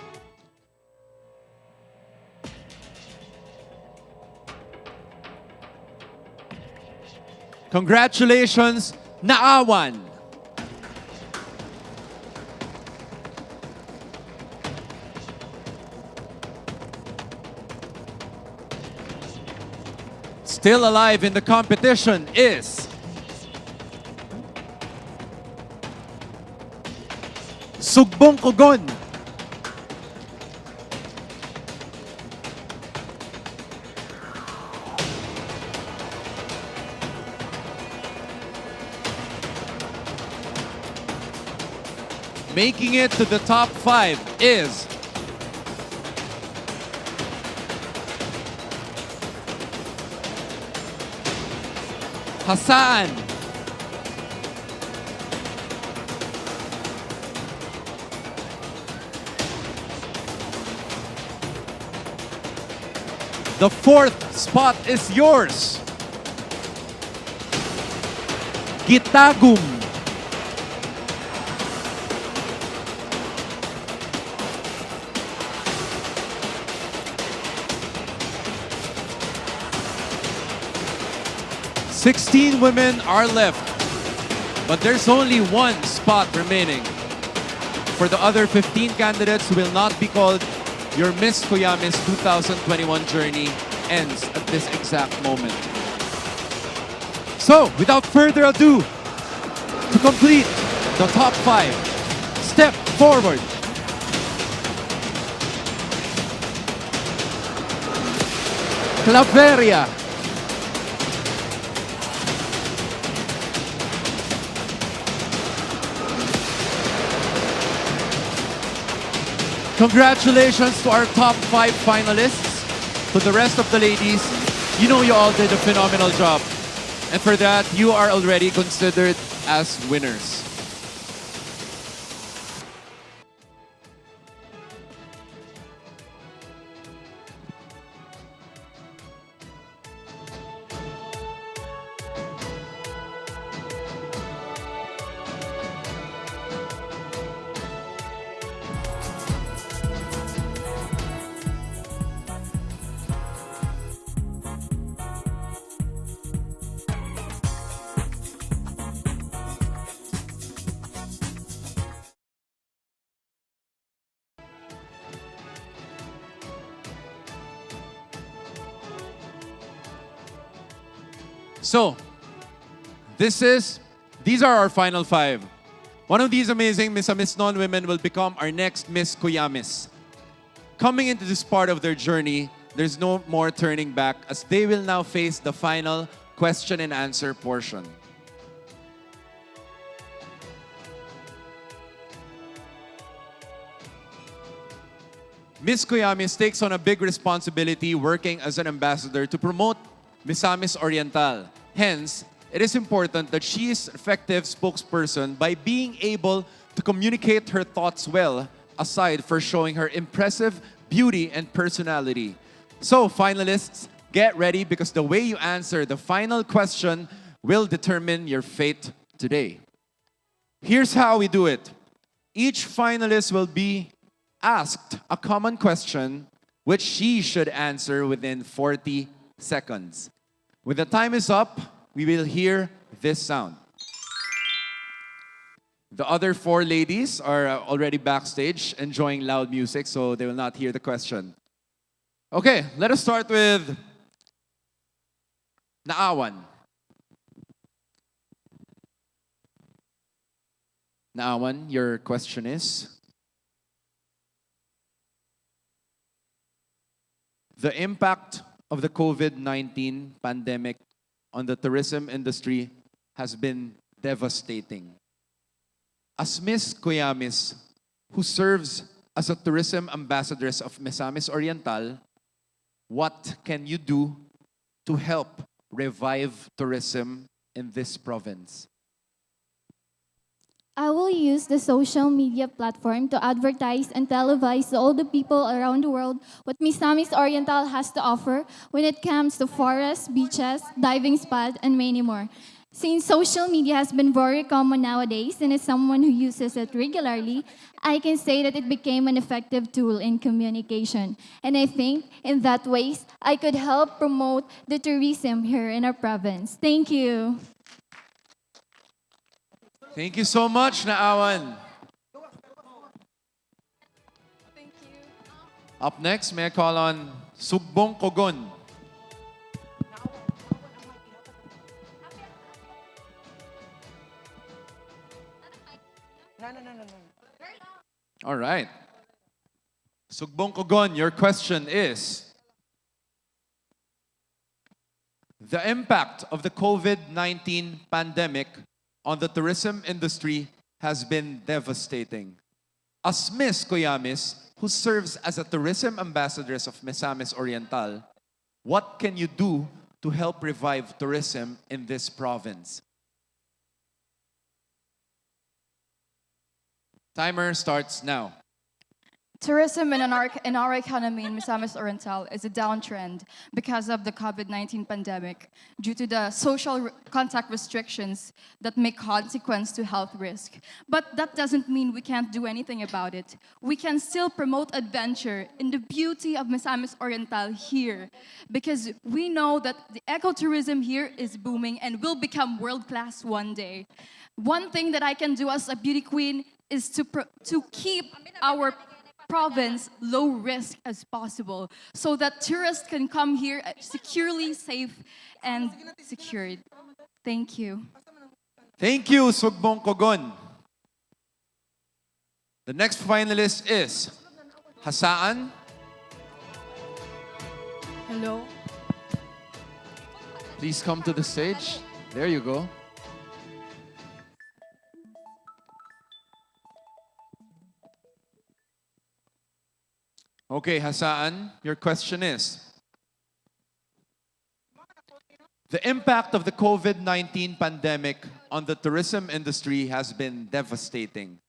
congratulations, Naawan. Still alive in the competition is Sugbongcogon. Making it to the top 5 is Hasaan. The 4th spot is yours. Gitagum. "16 women are left, but there's only 1 spot remaining. For the other 15 candidates who will not be called, your Miss Kuyamis 2021 journey ends at this exact moment." So, without further ado, to complete the top 5, step forward. Claveria. Congratulations to our top 5 finalists. To the rest of the ladies, you know you all did a phenomenal job. And for that, you are already considered as winners. So, these are our final 5. One of these amazing Miss Non women will become our next Miss Kuyamis. Coming into this part of their journey, there's no more turning back as they will now face the final question and answer portion. Miss Kuyamis takes on a big responsibility working as an ambassador to promote Misamis Oriental. Hence, it is important that she is an effective spokesperson by being able to communicate her thoughts well, aside for showing her impressive beauty and personality. So, finalists, get ready because the way you answer the final question will determine your fate today. Here's how we do it. Each finalist will be asked a common question which she should answer within 40 seconds. When the time is up, we will hear this sound. The other 4 ladies are already backstage enjoying loud music, so they will not hear the question. Okay, let us start with Naawan. Naawan, your question is? The impact of the COVID-19 pandemic on the tourism industry has been devastating. As Miss Kuyamis, who serves as a tourism ambassadress of Misamis Oriental, what can you do to help revive tourism in this province? I will use the social media platform to advertise and televise to all the people around the world what Misamis Oriental has to offer when it comes to forests, beaches, diving spots, and many more. Since social media has been very common nowadays, and as someone who uses it regularly, I can say that it became an effective tool in communication. And I think in that ways, I could help promote the tourism here in our province. Thank you. Thank you so much, Naawan. Thank you. Up next, may I call on Sugbongcogon. No. All right. Sugbongcogon, your question is, the impact of the COVID-19 pandemic on the tourism industry has been devastating. As Miss Kuyamis, who serves as a tourism ambassadress of Misamis Oriental, what can you do to help revive tourism in this province? Timer starts now. Tourism in our economy in Misamis Oriental is a downtrend because of the COVID-19 pandemic due to the social contact restrictions that make consequence to health risk. But that doesn't mean we can't do anything about it. We can still promote adventure in the beauty of Misamis Oriental here because we know that the ecotourism here is booming and will become world-class one day. One thing that I can do as a beauty queen is to keep our province low risk as possible so that tourists can come here securely, safe, and secured. Thank you. Thank you, Sugbongcogon. The next finalist is Jasaan. Hello. Please come to the stage. There you go. Okay, Jasaan, your question is, the impact of the COVID-19 pandemic on the tourism industry has been devastating.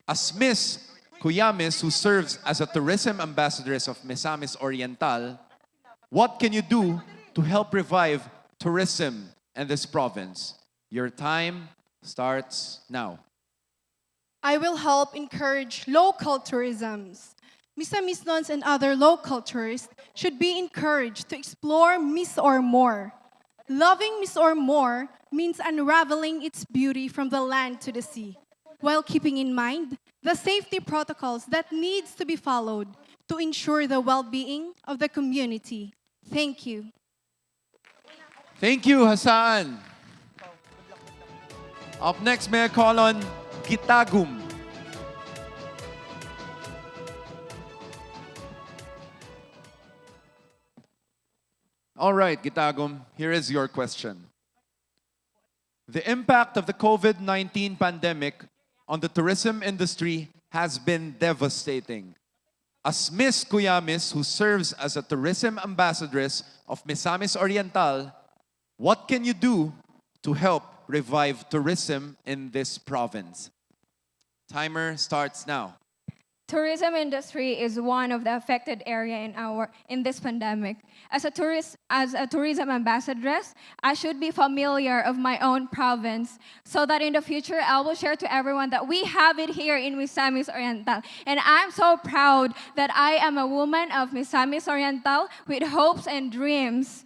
As Miss Kuyamis, who serves as a tourism ambassadress of Misamis Oriental, what can you do to help revive tourism in this province? Your time starts now. I will help encourage local tourisms. Misamis Nons and other local tourists should be encouraged to explore Miss or More. Loving Miss or More means unraveling its beauty from the land to the sea, while keeping in mind the safety protocols that needs to be followed to ensure the well-being of the community. Thank you. Thank you, Hassan. Up next, may I call on Gitagum. All right, Gitagum, here is your question. The impact of the COVID-19 pandemic on the tourism industry has been devastating. As Miss Kuyamis, who serves as a tourism ambassadress of Misamis Oriental, what can you do to help revive tourism in this province? Timer starts now. Tourism industry is one of the affected area in this pandemic. As a tourism ambassadress, I should be familiar of my own province so that in the future I will share to everyone that we have it here in Misamis Oriental. And I'm so proud that I am a woman of Misamis Oriental with hopes and dreams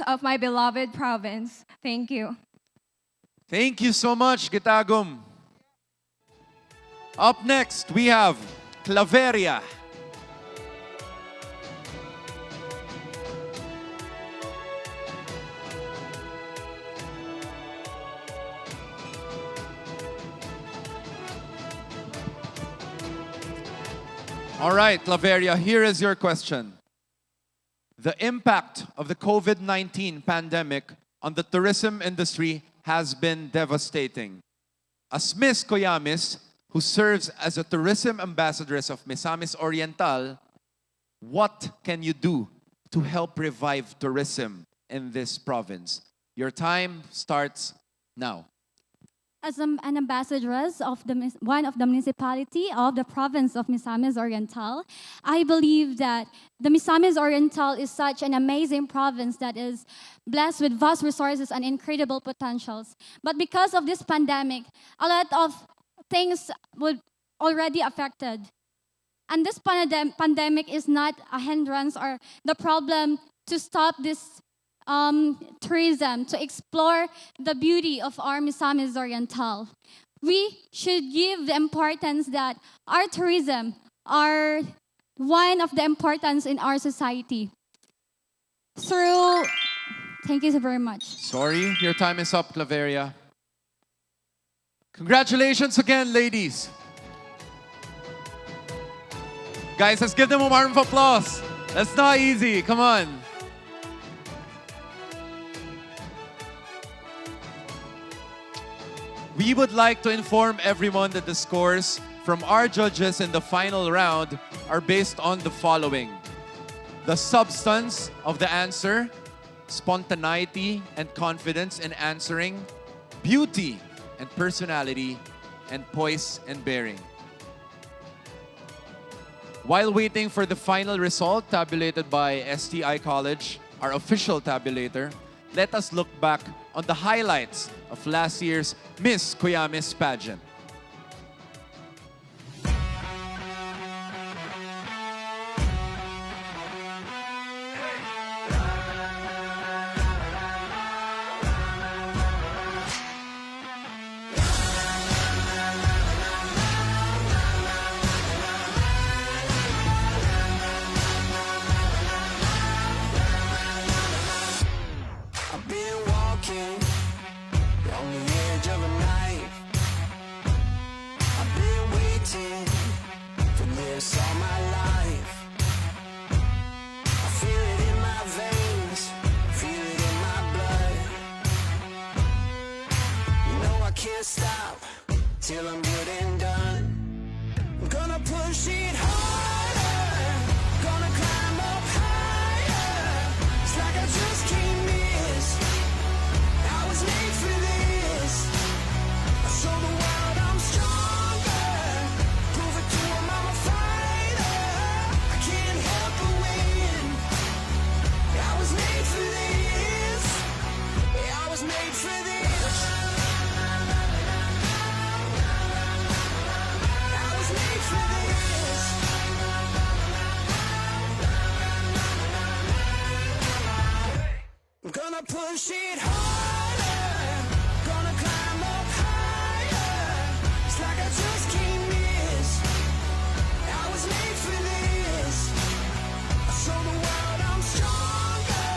of my beloved province. Thank you. Thank you so much, Gitagum. Up next, we have Claveria. All right, Claveria, here is your question. The impact of the COVID-19 pandemic on the tourism industry has been devastating. As Miss Kuyamis, who serves as a tourism ambassadress of Misamis Oriental, what can you do to help revive tourism in this province? Your time starts now. As an ambassadress of one of the municipality of the province of Misamis Oriental, I believe that the Misamis Oriental is such an amazing province that is blessed with vast resources and incredible potentials. But because of this pandemic, a lot of things would already affected. And this pandemic is not a hindrance or the problem to stop this tourism, to explore the beauty of our Misamis Oriental. We should give the importance that our tourism are one of the importance in our society. Thank you so very much. Sorry, your time is up, Claveria. Congratulations again, ladies. Guys, let's give them a warm applause. That's not easy. Come on. We would like to inform everyone that the scores from our judges in the final round are based on the following: the substance of the answer, spontaneity and confidence in answering, beauty and personality, and poise and bearing. While waiting for the final result tabulated by STI College, our official tabulator, let us look back on the highlights of last year's Miss Kuyamis pageant. Till I'm good and done. I'm gonna push it harder, gonna climb up higher. It's like I just can't miss. I was made for this. I show the world I'm stronger. Prove it to 'em I'm a fighter. I can't help but win. I was made for this. I was made for this. Gonna push it harder, gonna climb up higher. It's like I just can't miss. I was made for this. I show the world I'm stronger.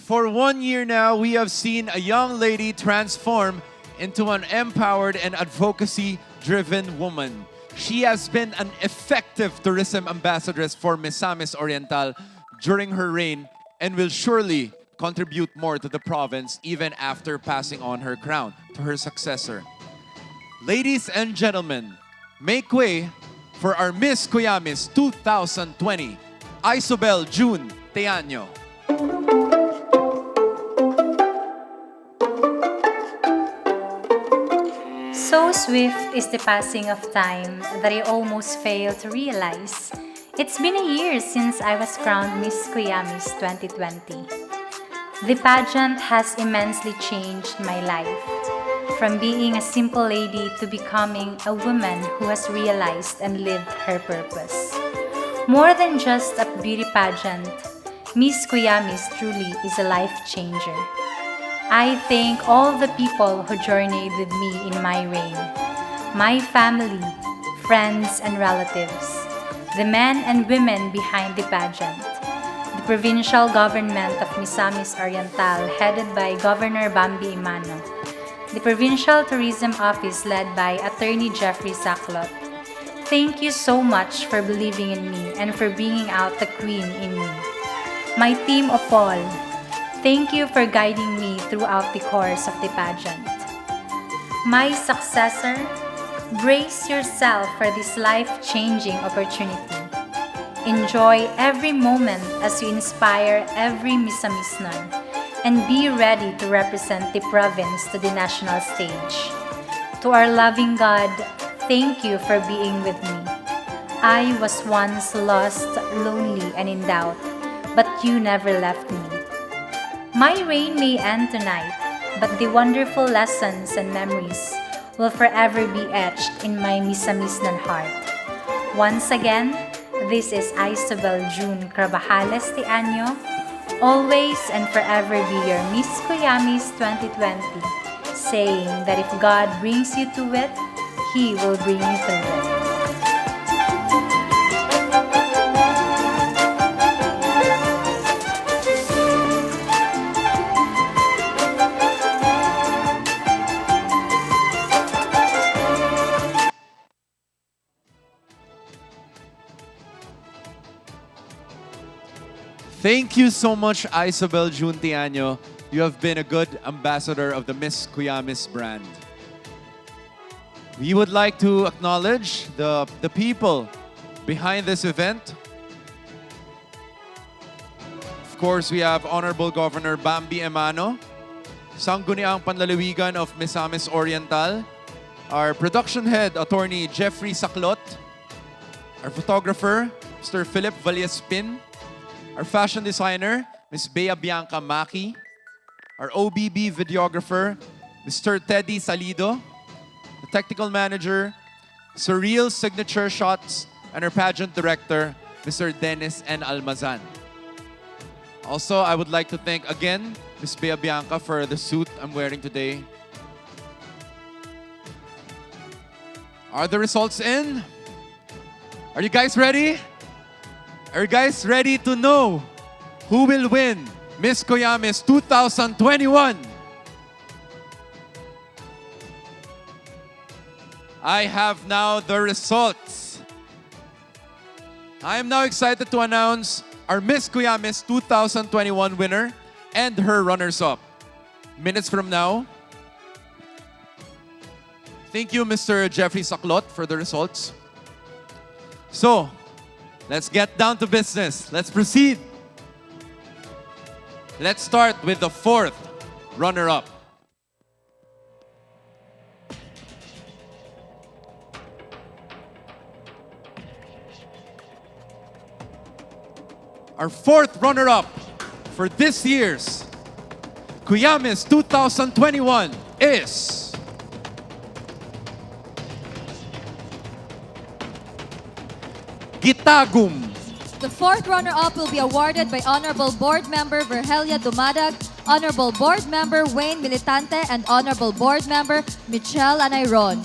For 1 year now, we have seen a young lady transform into an empowered and advocacy-driven woman. She has been an effective tourism ambassadress for Misamis Oriental during her reign and will surely contribute more to the province even after passing on her crown to her successor. Ladies and gentlemen, make way for our Miss Kuyamis 2020, Isobel June Teaño. So swift is the passing of time that I almost fail to realize. It's been a year since I was crowned Miss Kuyamis 2020. The pageant has immensely changed my life, from being a simple lady to becoming a woman who has realized and lived her purpose. More than just a beauty pageant, Miss Kuyamis truly is a life changer. I thank all the people who journeyed with me in my reign, my family, friends and relatives, the men and women behind the pageant, the provincial government of Misamis Oriental headed by Governor Bambi Imano, the Provincial Tourism Office led by Attorney Jeffrey Saclot. Thank you so much for believing in me and for bringing out the queen in me. My team of all, thank you for guiding me throughout the course of the pageant. My successor, brace yourself for this life-changing opportunity. Enjoy every moment as you inspire every Misamisnon and be ready to represent the province to the national stage. To our loving God, thank you for being with me. I was once lost, lonely, and in doubt, but you never left me. My reign may end tonight, but the wonderful lessons and memories will forever be etched in my Misamisnan heart. Once again, this is Isobel June Cravajales Teaño, always and forever be your Miss Kuyamis 2020, saying that if God brings you to it, He will bring you through it. Thank you so much, Isobel June Teaño. You have been a good ambassador of the Miss Kuyamis brand. We would like to acknowledge the people behind this event. Of course, we have Honorable Governor Bambi Emano, Sangguniang Panlalawigan of Misamis Oriental, our production head, Attorney Jeffrey Saclot, our photographer, Mr. Philip Vallespin, our fashion designer, Ms. Bea Bianca Maki, our OBB videographer, Mr. Teddy Salido, the technical manager, Surreal Signature Shots, and our pageant director, Mr. Dennis N. Almazan. Also, I would like to thank again Ms. Bea Bianca for the suit I'm wearing today. Are the results in? Are you guys ready? Are you guys ready to know who will win Miss Kuyamis 2021? I have now the results. I am now excited to announce our Miss Kuyamis 2021 winner and her runners-up. Minutes from now. Thank you, Mr. Jeffrey Saclot, for the results. So, let's get down to business. Let's proceed. Let's start with the fourth runner-up. Our fourth runner-up for this year's Kuyamis 2021 is Gitagum. The fourth runner-up will be awarded by Honorable Board Member Virgelia Dumadag, Honorable Board Member Wayne Militante, and Honorable Board Member Michelle Anayron.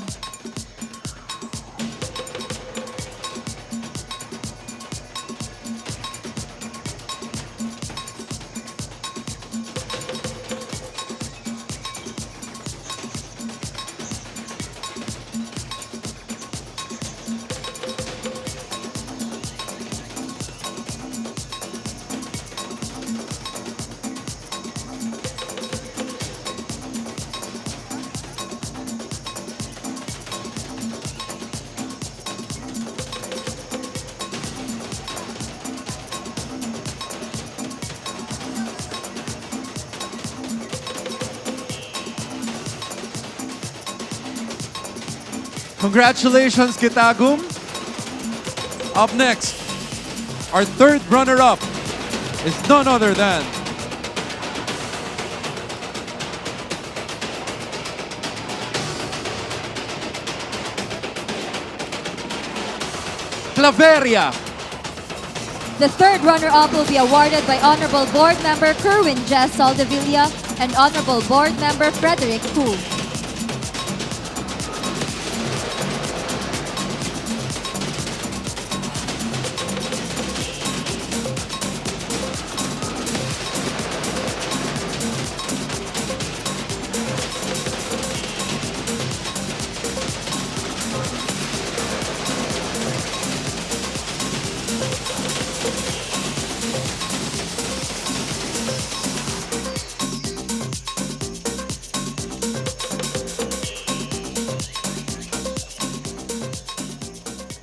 Congratulations, Kitagum. Up next, our third runner-up is none other than Claveria. The third runner-up will be awarded by Honorable Board Member Kerwin Jess Soldevilla and Honorable Board Member Frederick Hu.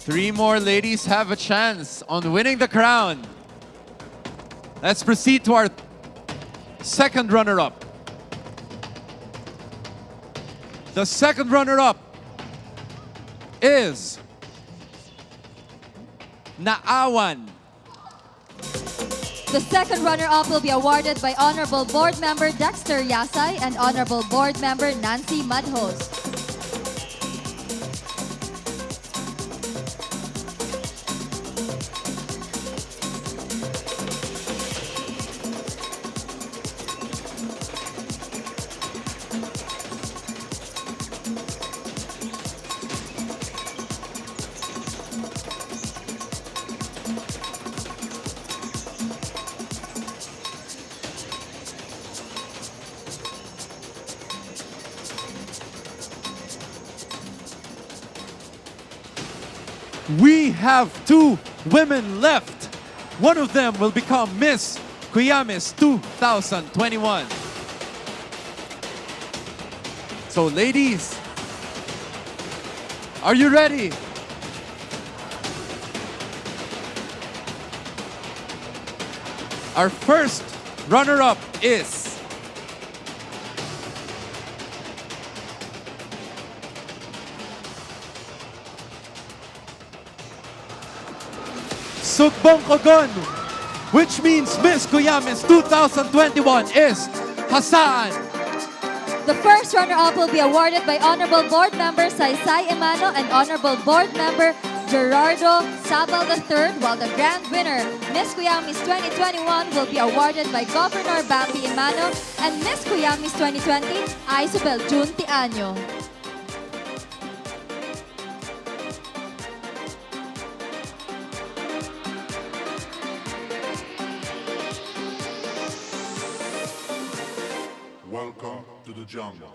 Three more ladies have a chance on winning the crown. Let's proceed to our second runner-up. The second runner-up is Naawan. The second runner-up will be awarded by Honorable Board Member Dexter Yasay and Honorable Board Member Nancy Madhos. We have two women left. One of them will become Miss Kuyamis 2021. So ladies, are you ready? Our first runner-up is Sugbongcogon, which means Miss Kuyamis 2021 is Jasaan. The first runner-up will be awarded by Honorable Board Member Saysay Emano and Honorable Board Member Gerardo Sabal III, while the grand winner, Miss Kuyamis 2021, will be awarded by Governor Bambi Emano and Miss Kuyamis 2020, Isabel Jun Tiaño. Welcome to the jungle.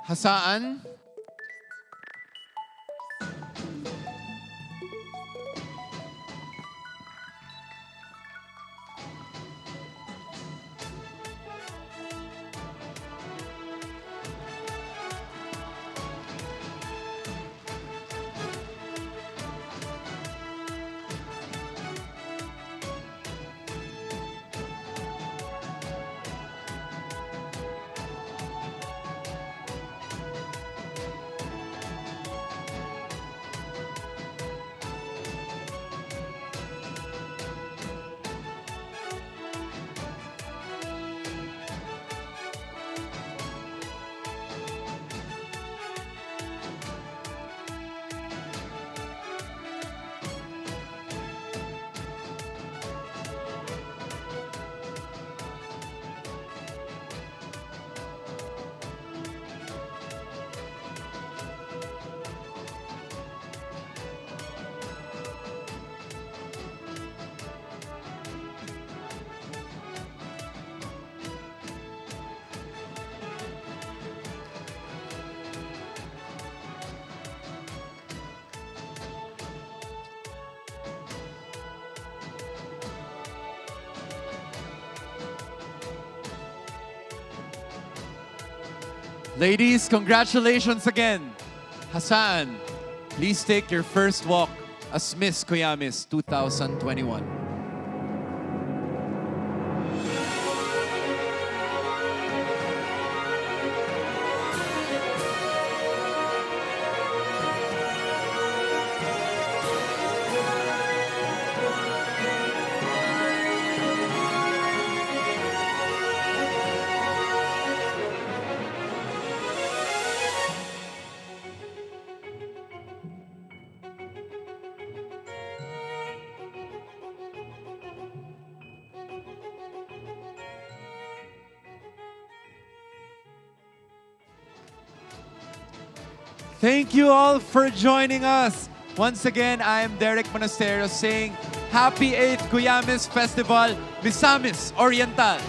Jasaan. Ladies, congratulations again. Jasaan, please take your first walk as Miss Kuyamis 2021. Thank you all for joining us. Once again, I am Derek Monasterio saying Happy 8th Kuyamis Festival, Misamis Oriental.